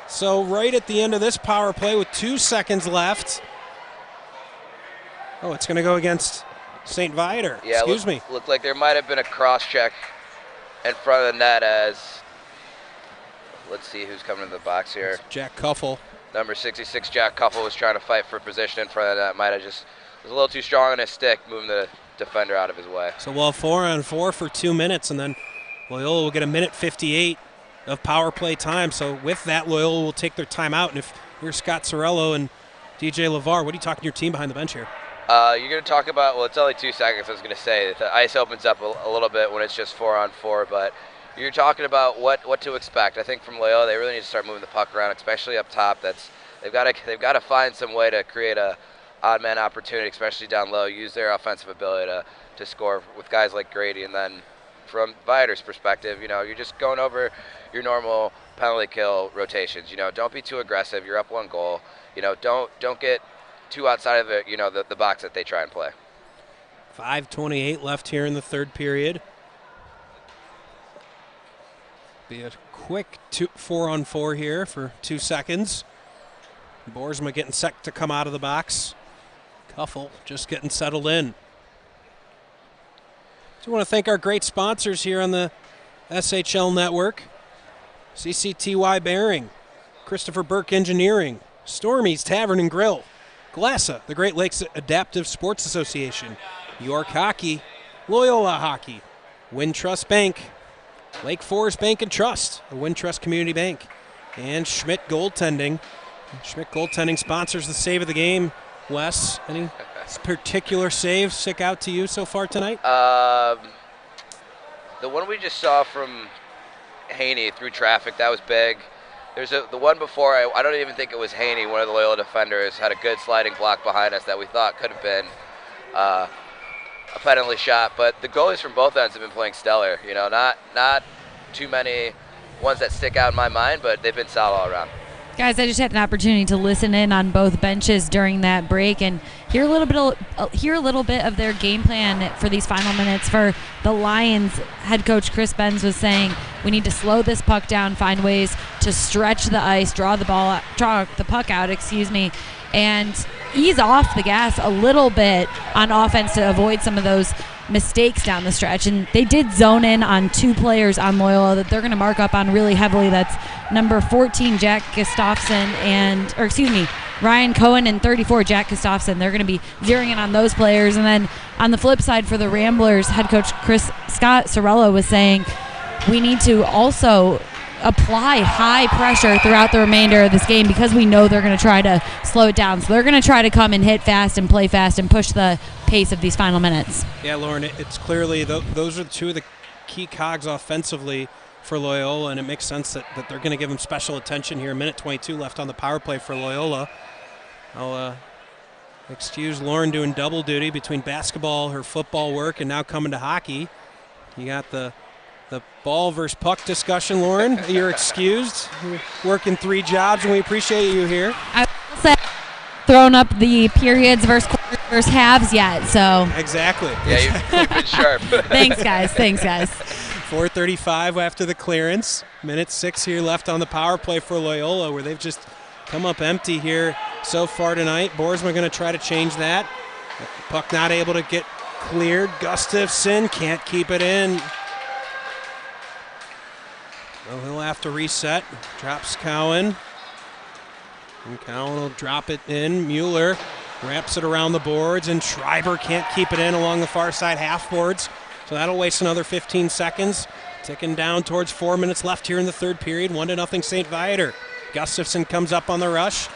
So right at the end of this power play with 2 seconds left. Oh, it's going to go against St. Viator. Yeah, Excuse me. Looked like there might have been a cross check in front of the net as, let's see who's coming to the box here. It's Jack Cuffle. Number 66, Jack Cuffle, was trying to fight for position in front of the net. Might have just was a little too strong on his stick, moving the defender out of his way. So we'll have 4-on-4 for 2 minutes, and then Loyola will get a minute 58 of power play time. So with that, Loyola will take their timeout. And if you're Scott Sorello and DJ LeVar, what are you talking to your team behind the bench here? You're going to talk about, well, it's only 2 seconds. I was going to say the ice opens up a little bit when it's just 4-on-4, but you're talking about what to expect. I think from Loyola, they really need to start moving the puck around, especially up top. They've got to find some way to create a odd man opportunity, especially down low. Use their offensive ability to score with guys like Grady. And then from Viator's perspective, you're just going over your normal penalty kill rotations. Don't be too aggressive. You're up 1 goal. Don't get too outside of it, the box that they try and play. 5:28 left here in the third period. Be a quick 4-on-4 here for 2 seconds. Boersma getting set to come out of the box. Kuffel just getting settled in. So I want to thank our great sponsors here on the SHL Network. CCTY Bearing, Christopher Burke Engineering, Stormy's Tavern and Grill, Glassa, the Great Lakes Adaptive Sports Association, York Hockey, Loyola Hockey, Wintrust Bank, Lake Forest Bank and Trust, the Wintrust Community Bank, and Schmidt Goaltending. Schmidt Goaltending sponsors the save of the game. Wes, any particular save stick out to you so far tonight? The one we just saw from Haney through traffic, that was big. There's the one before, I don't even think it was Haney, one of the Loyola defenders, had a good sliding block behind us that we thought could have been a penalty shot. But the goalies from both ends have been playing stellar. Not too many ones that stick out in my mind, but they've been solid all around. Guys, I just had an opportunity to listen in on both benches during that break and hear a little bit of their game plan for these final minutes. For the Lions, head coach Chris Benz was saying we need to slow this puck down, find ways to stretch the ice, draw the puck out, and ease off the gas a little bit on offense to avoid some of those mistakes down the stretch. And they did zone in on 2 players on Loyola that they're going to mark up on really heavily. That's number 14, Jack Gustafson, Ryan Cohen, and 34, Jack Gustafson. They're going to be zeroing in on those players. And then on the flip side for the Ramblers, head coach Scott Sorello was saying we need to also apply high pressure throughout the remainder of this game because we know they're going to try to slow it down. So they're going to try to come and hit fast and play fast and push the pace of these final minutes. Yeah, Lauren, it's clearly those are 2 of the key cogs offensively for Loyola, and it makes sense that they're going to give them special attention here. 1:22 left on the power play for Loyola. I'll excuse Lauren doing double duty between basketball, her football work, and now coming to hockey. You got the ball versus puck discussion, Lauren. You're excused. You're working 3 jobs, and we appreciate you here. I will say, thrown up the periods versus quarters versus halves yet, so. Exactly. Yeah, you've been sharp. Thanks, guys. 4:35 after the clearance. 1:06 here left on the power play for Loyola, where they've just come up empty here so far tonight. Boersma going to try to change that. Puck not able to get cleared. Gustafson can't keep it in. Well, he'll have to reset. Drops Cowan. And Cowan will drop it in. Mueller wraps it around the boards, and Schreiber can't keep it in along the far side half boards. So that'll waste another 15 seconds. Ticking down towards 4 minutes left here in the third period. 1-0 St. Viator. Gustafson comes up on the rush.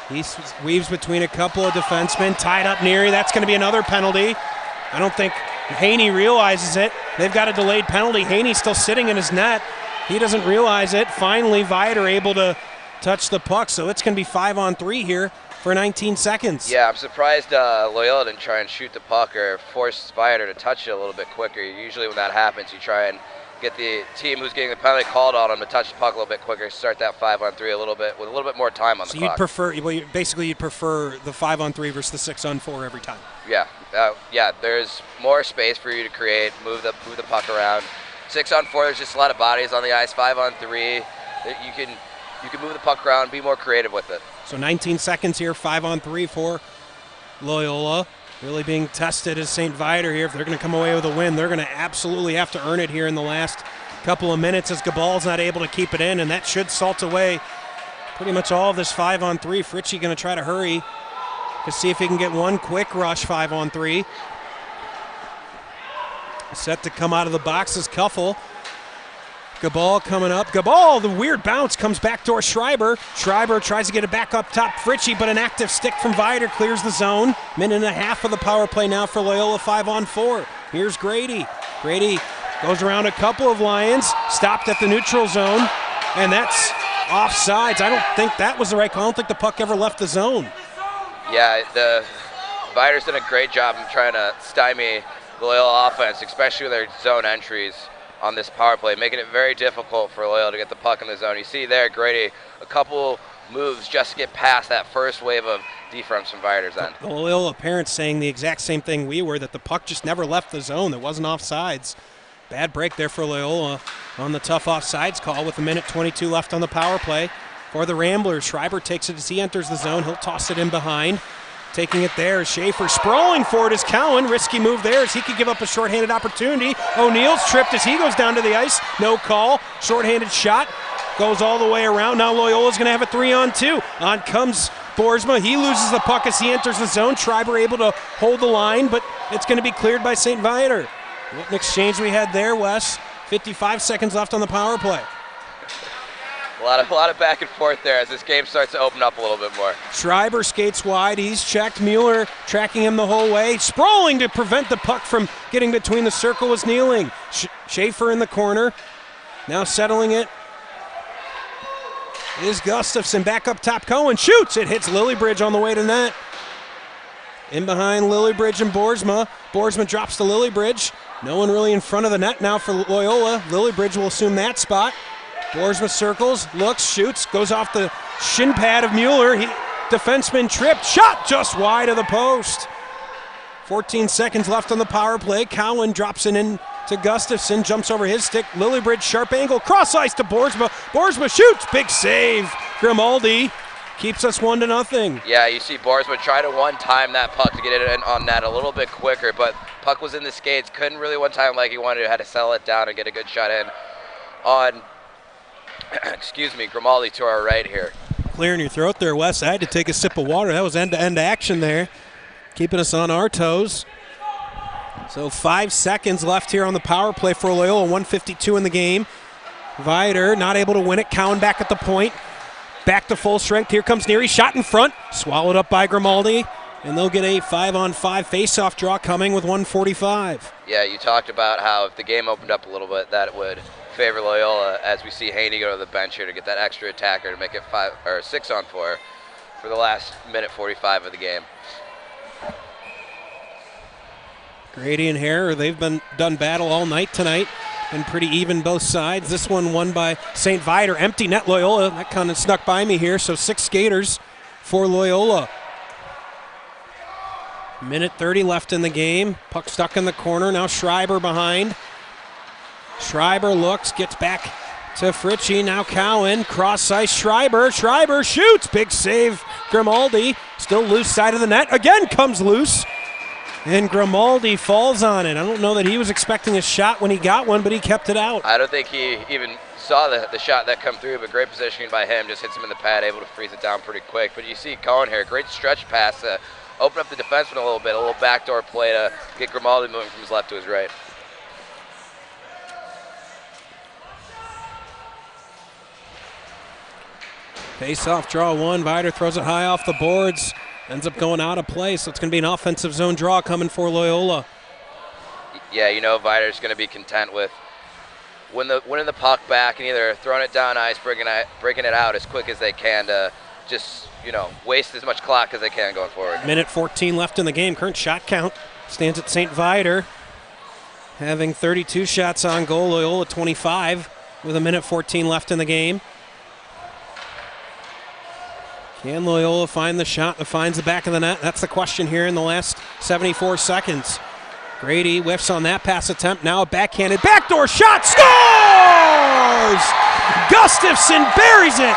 He weaves between a couple of defensemen. Tied up Neary. That's going to be another penalty. I don't think Haney realizes it. They've got a delayed penalty. Haney's still sitting in his net. He doesn't realize it. Finally, Viator able to touch the puck, so it's going to be 5-on-3 here for 19 seconds. Yeah, I'm surprised Loyola didn't try and shoot the puck or force Viator to touch it a little bit quicker. Usually when that happens, you try and get the team who's getting the penalty called on them to touch the puck a little bit quicker, start that 5-on-3 a little bit with a little bit more time on the clock. So you'd prefer the 5-on-3 versus the 6-on-4 every time. Yeah, there's more space for you to create, move the puck around. 6-on-4, there's just a lot of bodies on the ice. 5-on-3, you can move the puck around, be more creative with it. So 19 seconds here, 5-on-3 for Loyola. Really being tested as St. Viator here. If they're going to come away with a win, they're going to absolutely have to earn it here in the last couple of minutes as Gabal's not able to keep it in, and that should salt away pretty much all of this 5-on-3. Fritchie going to try to hurry to see if he can get one quick rush 5-on-3. Set to come out of the boxes, Kuffel. Gabal coming up. Gabal, the weird bounce, comes backdoor Schreiber. Schreiber tries to get it back up top, Fritchie, but an active stick from Viator clears the zone. Minute and a half of the power play now for Loyola, 5-on-4. Here's Grady. Grady goes around a couple of Lions, stopped at the neutral zone, and that's offsides. I don't think that was the right call. I don't think the puck ever left the zone. Yeah, the Viator's done a great job of trying to stymie the Loyola offense, especially with their zone entries on this power play, making it very difficult for Loyola to get the puck in the zone. You see there, Grady, a couple moves just to get past that first wave of defense from Viator's end. The Loyola parents saying the exact same thing we were, that the puck just never left the zone. There wasn't offsides. Bad break there for Loyola on the tough offsides call with 1:22 left on the power play. For the Ramblers, Schreiber takes it as he enters the zone. He'll toss it in behind. Taking it there is Schaefer. Sprawling for it is Cowan. Risky move there as he could give up a shorthanded opportunity. O'Neill's tripped as he goes down to the ice. No call. Shorthanded shot. Goes all the way around. Now Loyola's going to have a 3-on-2. On comes Boersma. He loses the puck as he enters the zone. Schreiber able to hold the line, but it's going to be cleared by St. Viator. What an exchange we had there, Wes. 55 seconds left on the power play. A lot of back and forth there as this game starts to open up a little bit more. Schreiber skates wide. He's checked. Mueller tracking him the whole way. Sprawling to prevent the puck from getting between the circle was Kneeling. Schaefer in the corner. Now settling it is Gustafson. Back up top. Cohen shoots. It hits Lillybridge on the way to net. In behind Lillybridge and Boersma. Boersma drops to Lillybridge. No one really in front of the net now for Loyola. Lillybridge will assume that spot. Boersma circles, looks, shoots, goes off the shin pad of Mueller. Defenseman tripped, shot just wide of the post. 14 seconds left on the power play. Cowan drops it in to Gustafson, jumps over his stick. Lillybridge, sharp angle, cross ice to Boersma. Boersma shoots, big save. Grimaldi keeps us 1-0. Yeah, you see Boersma try to one-time that puck to get it in on net a little bit quicker, but puck was in the skates, couldn't really one-time like he wanted to, had to settle it down and get a good shot in on Grimaldi to our right here. Clearing your throat there, Wes. I had to take a sip of water. That was end-to-end action there, keeping us on our toes. So 5 seconds left here on the power play for Loyola, 1:52 in the game. Viator not able to win it. Cowan back at the point. Back to full strength. Here comes Neary. Shot in front. Swallowed up by Grimaldi. And they'll get a 5-on-5 face-off draw coming with 1:45. Yeah, you talked about how if the game opened up a little bit, that it would favor Loyola, as we see Haney go to the bench here to get that extra attacker to make it 6-on-4 for the last minute 45 of the game. Grady and Hare, they've been done battle all night tonight. Been pretty even both sides. This one won by St. Viator. Empty net Loyola. That kind of snuck by me here. So 6 skaters for Loyola. Minute 30 left in the game. Puck stuck in the corner. Now Schreiber behind. Schreiber looks, gets back to Fritchie. Now Cowan, cross ice, Schreiber shoots, big save. Grimaldi, still loose side of the net, again comes loose. And Grimaldi falls on it. I don't know that he was expecting a shot when he got one, but he kept it out. I don't think he even saw the shot that come through, but great positioning by him, just hits him in the pad, able to freeze it down pretty quick. But you see Cowan here, great stretch pass to open up the defenseman a little bit, a little backdoor play to get Grimaldi moving from his left to his right. Face-off draw one. Viator throws it high off the boards. Ends up going out of play, so it's going to be an offensive zone draw coming for Loyola. Yeah, you know Viator's going to be content with winning the puck back and either throwing it down ice, breaking it out as quick as they can to just, waste as much clock as they can going forward. Minute 14 left in the game. Current shot count stands at St. Viator, having 32 shots on goal. Loyola 25 with 1:14 left in the game. Can Loyola find the shot that finds the back of the net? That's the question here in the last 74 seconds. Grady whiffs on that pass attempt. Now a backhanded backdoor shot. Scores! Gustafson buries it.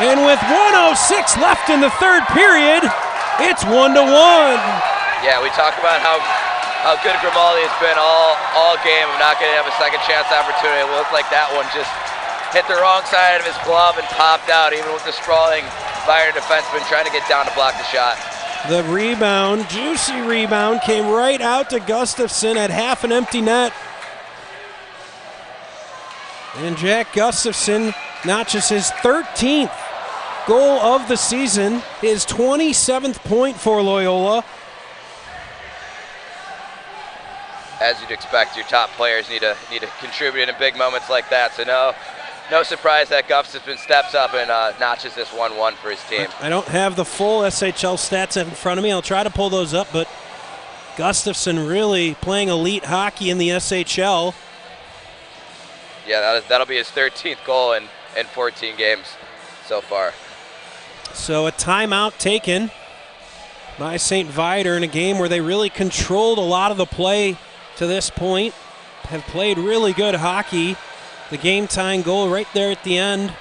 And with 1:06 left in the third period, it's 1-1. Yeah, we talk about how good Grimaldi has been all game of not going to have a second chance opportunity. It looked like that one just hit the wrong side of his glove and popped out, even with the sprawling Viator defenseman trying to get down to block the shot. The rebound, juicy rebound, came right out to Gustafson at half an empty net. And Jack Gustafson notches his 13th goal of the season, his 27th point for Loyola. As you'd expect, your top players need to contribute in big moments like that. So no surprise that Gustafson steps up and notches this 1-1 for his team. I don't have the full SHL stats in front of me. I'll try to pull those up, but Gustafson really playing elite hockey in the SHL. Yeah, that'll be his 13th goal in 14 games so far. So a timeout taken by St. Viator in a game where they really controlled a lot of the play to this point, have played really good hockey. The game-tying goal right there at the end,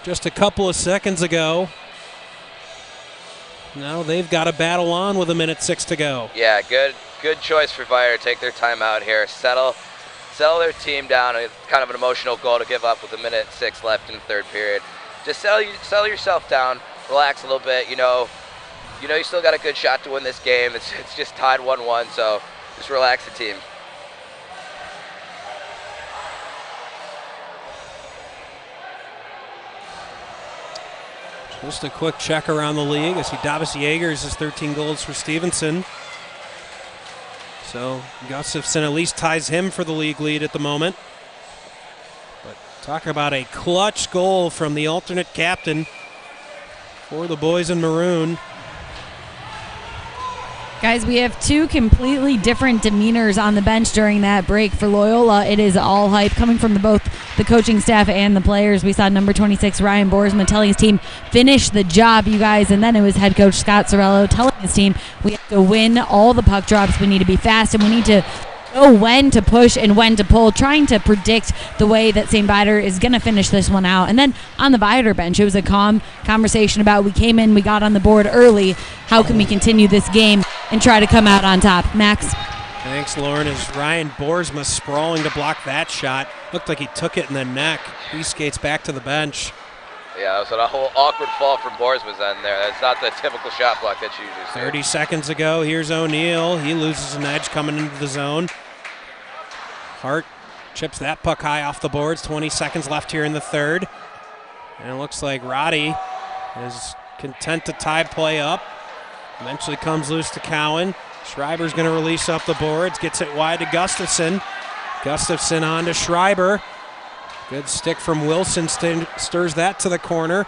just a couple of seconds ago. Now they've got to battle on with 1:06 to go. Yeah, good choice for Viator to take their time out here, settle their team down. It's kind of an emotional goal to give up with 1:06 left in the third period. Just settle yourself down, relax a little bit. You know you still got a good shot to win this game. It's just tied 1-1, so just relax the team. Just a quick check around the league. I see Davis Yeagers has 13 goals for Stevenson. So Gustafson at least ties him for the league lead at the moment. But talk about a clutch goal from the alternate captain for the boys in maroon. Guys, we have two completely different demeanors on the bench during that break. For Loyola, it is all hype coming from both the coaching staff and the players. We saw number 26, Ryan Boersma, telling his team, finish the job, you guys. And then it was head coach Scott Sorello telling his team, we have to win all the puck drops. We need to be fast, and we need to know when to push and when to pull, trying to predict the way that St. Viator is going to finish this one out. And then on the Viator bench, it was a calm conversation about we came in, we got on the board early. How can we continue this game and try to come out on top? Max? Thanks, Lauren. As Ryan Boersma sprawling to block that shot. Looked like he took it in the neck. He skates back to the bench. Yeah, it was a whole awkward fall from Boersma's end there. That's not the typical shot block that you usually see. 30 seconds ago, here's O'Neill. He loses an edge coming into the zone. Hart chips that puck high off the boards. 20 seconds left here in the third. And it looks like Roddy is content to tie play up. Eventually comes loose to Cowan. Schreiber's going to release up the boards. Gets it wide to Gustafson. Gustafson on to Schreiber. Good stick from Wilson. Stirs that to the corner.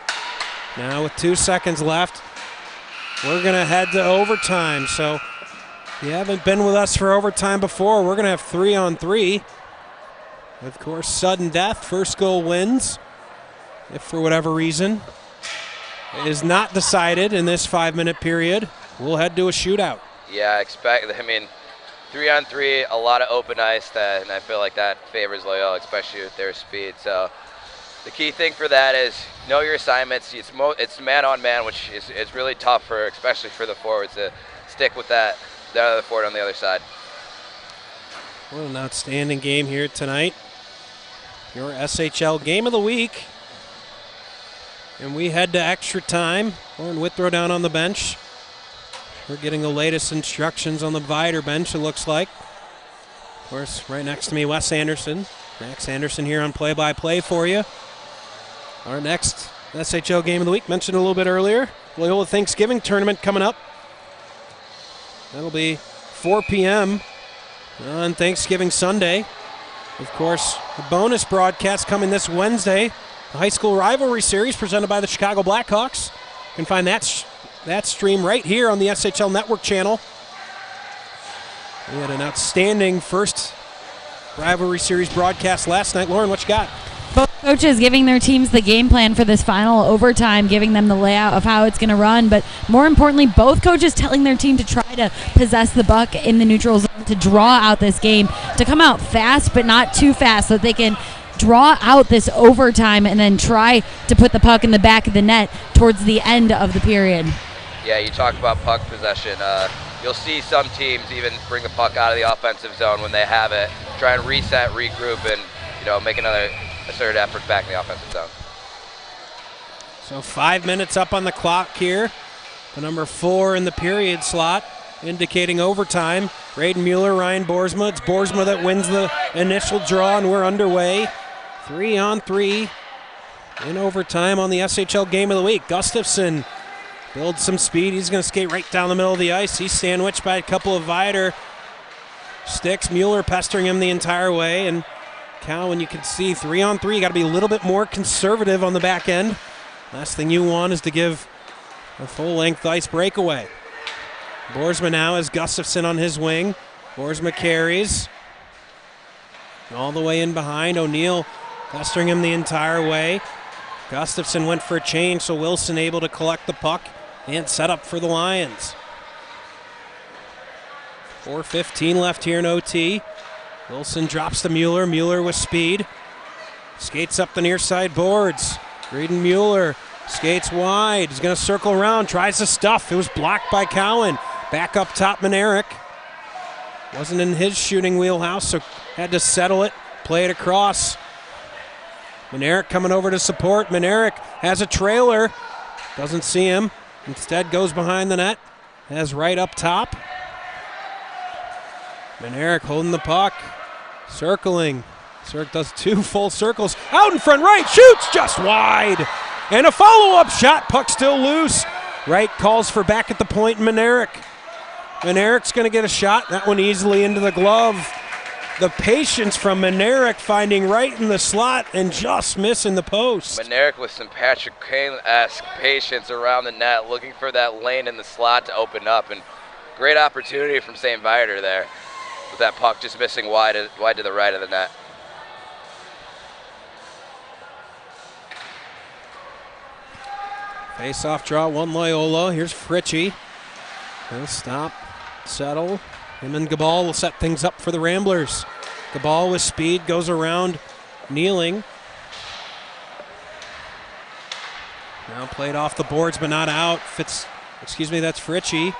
Now with 2 seconds left, we're going to head to overtime. So if you haven't been with us for overtime before, we're going to have 3-on-3. Of course, sudden death. First goal wins. If for whatever reason it is not decided in this 5-minute period, we'll head to a shootout. Yeah, 3-on-3, a lot of open ice, and I feel like that favors Loyola, especially with their speed. So the key thing for that is know your assignments. It's man-on-man, which is really tough, especially for the forwards, to stick with that other forward on the other side. Well, an outstanding game here tonight. Your SHL game of the week. And we head to extra time. Lauren Withrow down on the bench. We're getting the latest instructions on the Viator bench, it looks like. Of course, right next to me, Wes Anderson. Max Anderson here on play-by-play for you. Our next SHL game of the week, mentioned a little bit earlier, Loyola Thanksgiving tournament coming up. That'll be 4 p.m. on Thanksgiving Sunday. Of course, a bonus broadcast coming this Wednesday. The High School Rivalry Series presented by the Chicago Blackhawks. You can find that stream right here on the SHL Network channel. We had an outstanding first Rivalry Series broadcast last night. Lauren, what you got? Both coaches giving their teams the game plan for this final overtime, giving them the layout of how it's going to run, but more importantly, both coaches telling their team to try to possess the puck in the neutral zone, to draw out this game, to come out fast but not too fast so that they can draw out this overtime and then try to put the puck in the back of the net towards the end of the period. Yeah, you talk about puck possession. You'll see some teams even bring the puck out of the offensive zone when they have it, try and reset, regroup, and make another asserted effort back in the offensive zone. So 5 minutes up on the clock here. The number 4 in the period slot, indicating overtime. Braden Mueller, Ryan Boersma. It's Boersma that wins the initial draw, and we're underway 3-on-3 in overtime on the SHL Game of the Week. Gustafson builds some speed. He's going to skate right down the middle of the ice. He's sandwiched by a couple of Viator sticks. Mueller pestering him the entire way. And Cowan, you can see 3-on-3. You got to be a little bit more conservative on the back end. Last thing you want is to give a full-length ice breakaway. Boersma now has Gustafson on his wing. Boersma carries all the way in behind. O'Neill pestering him the entire way. Gustafson went for a change, so Wilson able to collect the puck and set up for the Lions. 4:15 left here in OT. Wilson drops to Mueller. Mueller with speed. Skates up the near side boards. Braden Mueller skates wide. He's going to circle around. Tries to stuff. It was blocked by Cowan. Back up top, Manerick. Wasn't in his shooting wheelhouse, so had to settle it. Play it across. Manerick coming over to support. Manerick has a trailer. Doesn't see him. Instead goes behind the net. Has right up top. Manerick holding the puck. Circling. Cirque does 2 full circles. Out in front right. Shoots just wide. And a follow-up shot. Puck still loose. Wright calls for back at the point. Manerick. Manerick's going to get a shot. That one easily into the glove. The patience from Manerick finding Wright in the slot and just missing the post. Manerick with some Patrick Kane-esque patience around the net, looking for that lane in the slot to open up. And great opportunity from St. Viator there, with that puck just missing wide to the right of the net. Face-off draw, 1 Loyola. Here's Fritchie. He'll stop, settle. Him and Gabal will set things up for the Ramblers. Gabal with speed goes around Kneeling. Now played off the boards but not out. That's Fritchie.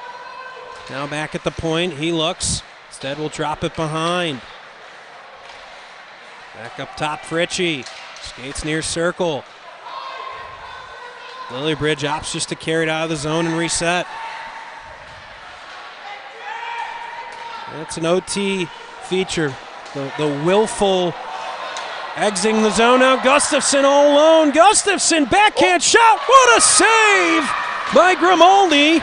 Now back at the point. He looks. Instead will drop it behind. Back up top, Fritchie. Skates near circle. Lillybridge opts just to carry it out of the zone and reset. That's an OT feature. The willful exiting the zone now. Gustafson all alone. Gustafson backhand shot. What a save by Grimaldi.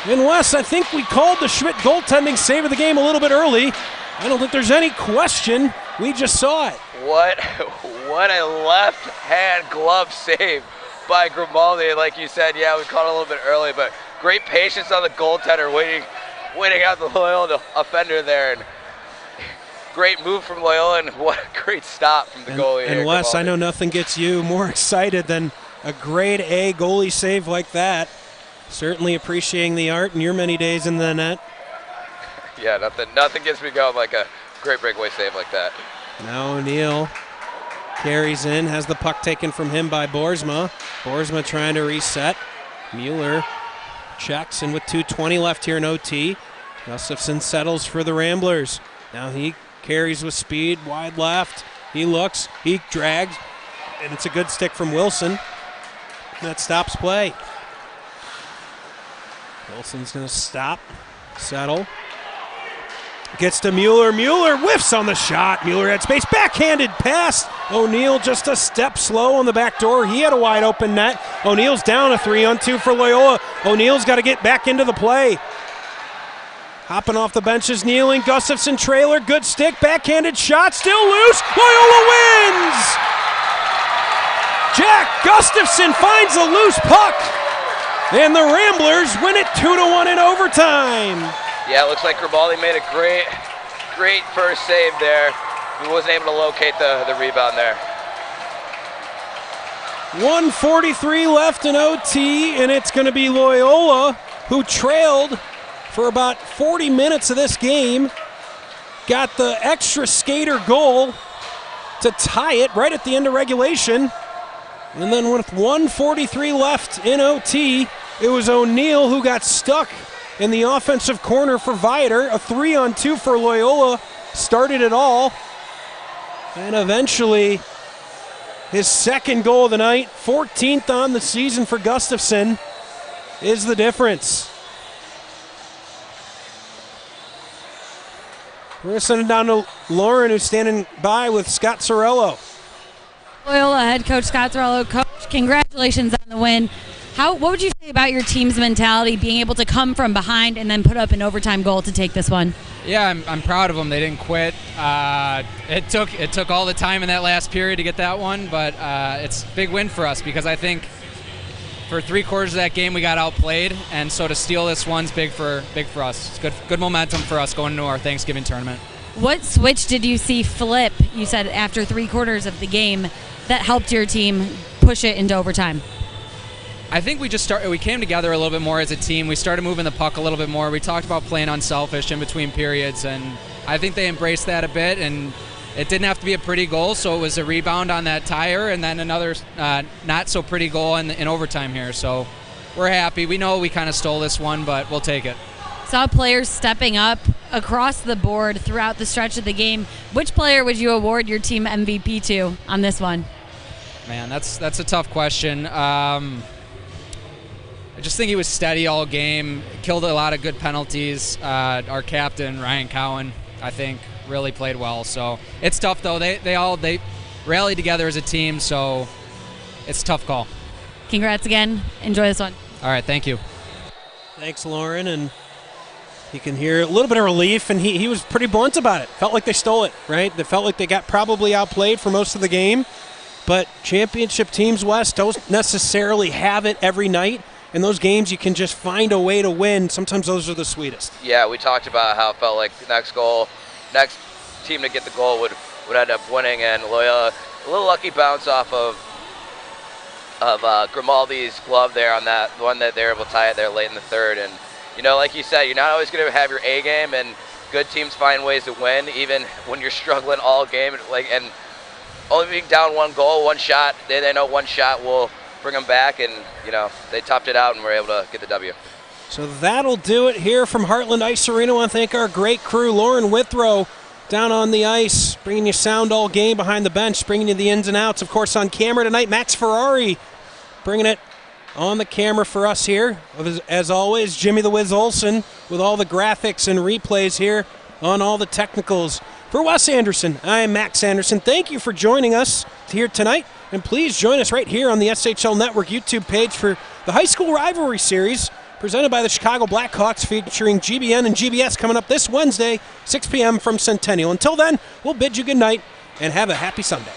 And Wes, I think we called the Schmidt goaltending save of the game a little bit early. I don't think there's any question. We just saw it. What a left-hand glove save by Grimaldi. Like you said, yeah, we caught it a little bit early, but great patience on the goaltender, waiting out the Loyola offender there. And great move from Loyola, and what a great stop from the goalie. And Wes, I know nothing gets you more excited than a grade A goalie save like that. Certainly appreciating the art in your many days in the net. Yeah, nothing gets me going like a great breakaway save like that. Now O'Neill carries in, has the puck taken from him by Boersma. Boersma trying to reset. Mueller checks, and with 2:20 left here in OT, Gustafson settles for the Ramblers. Now he carries with speed, wide left. He looks, he drags, and it's a good stick from Wilson. That stops play. Wilson's going to stop, settle. Gets to Mueller. Mueller whiffs on the shot. Mueller had space. Backhanded pass. O'Neill just a step slow on the back door. He had a wide open net. O'Neill's down a 3-on-2 for Loyola. O'Neill's got to get back into the play. Hopping off the bench is Kneeling. Gustafson trailer. Good stick. Backhanded shot. Still loose. Loyola wins! Jack Gustafson finds a loose puck. And the Ramblers win it 2-1 in overtime. Yeah, it looks like Grimaldi made a great first save there. He wasn't able to locate the rebound there. 1:43 left in OT, and it's going to be Loyola, who trailed for about 40 minutes of this game, got the extra skater goal to tie it right at the end of regulation. And then with 1:43 left in OT, it was O'Neill who got stuck in the offensive corner for Viator. A 3-on-2 for Loyola started it all. And eventually, his second goal of the night, 14th on the season for Gustafson, is the difference. We're going to send it down to Lauren, who's standing by with Scott Sorello. Loyola head coach Scott Zorello. Coach, congratulations on the win. What would you say about your team's mentality, being able to come from behind and then put up an overtime goal to take this one? Yeah, I'm proud of them. They didn't quit. It took all the time in that last period to get that one, but it's a big win for us because I think for 3/4 of that game we got outplayed, and so to steal this one's big for us. It's good momentum for us going into our Thanksgiving tournament. What switch did you see flip, you said, after 3/4 of the game that helped your team push it into overtime? I think we came together a little bit more as a team. We started moving the puck a little bit more. We talked about playing unselfish in between periods, and I think they embraced that a bit, and it didn't have to be a pretty goal, so it was a rebound on that tire and then another not so pretty goal in overtime here. So we're happy. We know we kind of stole this one, but we'll take it. Saw players stepping up across the board throughout the stretch of the game. Which player would you award your team MVP to on this one? Man, that's a tough question. I just think he was steady all game, killed a lot of good penalties. Our captain, Ryan Cowan, I think, really played well. So it's tough, though. They rallied together as a team, so it's a tough call. Congrats again. Enjoy this one. All right, thank you. Thanks, Lauren. And you can hear a little bit of relief, and he was pretty blunt about it. Felt like they stole it, right? They felt like they got probably outplayed for most of the game. But championship teams, Wes, don't necessarily have it every night. In those games, you can just find a way to win. Sometimes those are the sweetest. Yeah, we talked about how it felt like the next team to get the goal would end up winning, and Loyola, a little lucky bounce off of Grimaldi's glove there on that one that they were able to tie it there late in the third. And, you know, like you said, you're not always going to have your A game, and good teams find ways to win, even when you're struggling all game. And only being down one goal, one shot, they know one shot will bring them back, and they topped it out and were able to get the W. So that'll do it here from Heartland Ice Arena. I want to thank our great crew, Lauren Withrow down on the ice, bringing you sound all game behind the bench, bringing you the ins and outs. Of course, on camera tonight, Max Ferrari bringing it on the camera for us here. As always, Jimmy the Wiz Olsen with all the graphics and replays here on all the technicals. For Wes Anderson, I'm Max Anderson. Thank you for joining us here tonight. And please join us right here on the SHL Network YouTube page for the High School Rivalry Series presented by the Chicago Blackhawks, featuring GBN and GBS coming up this Wednesday, 6 p.m. from Centennial. Until then, we'll bid you good night and have a happy Sunday.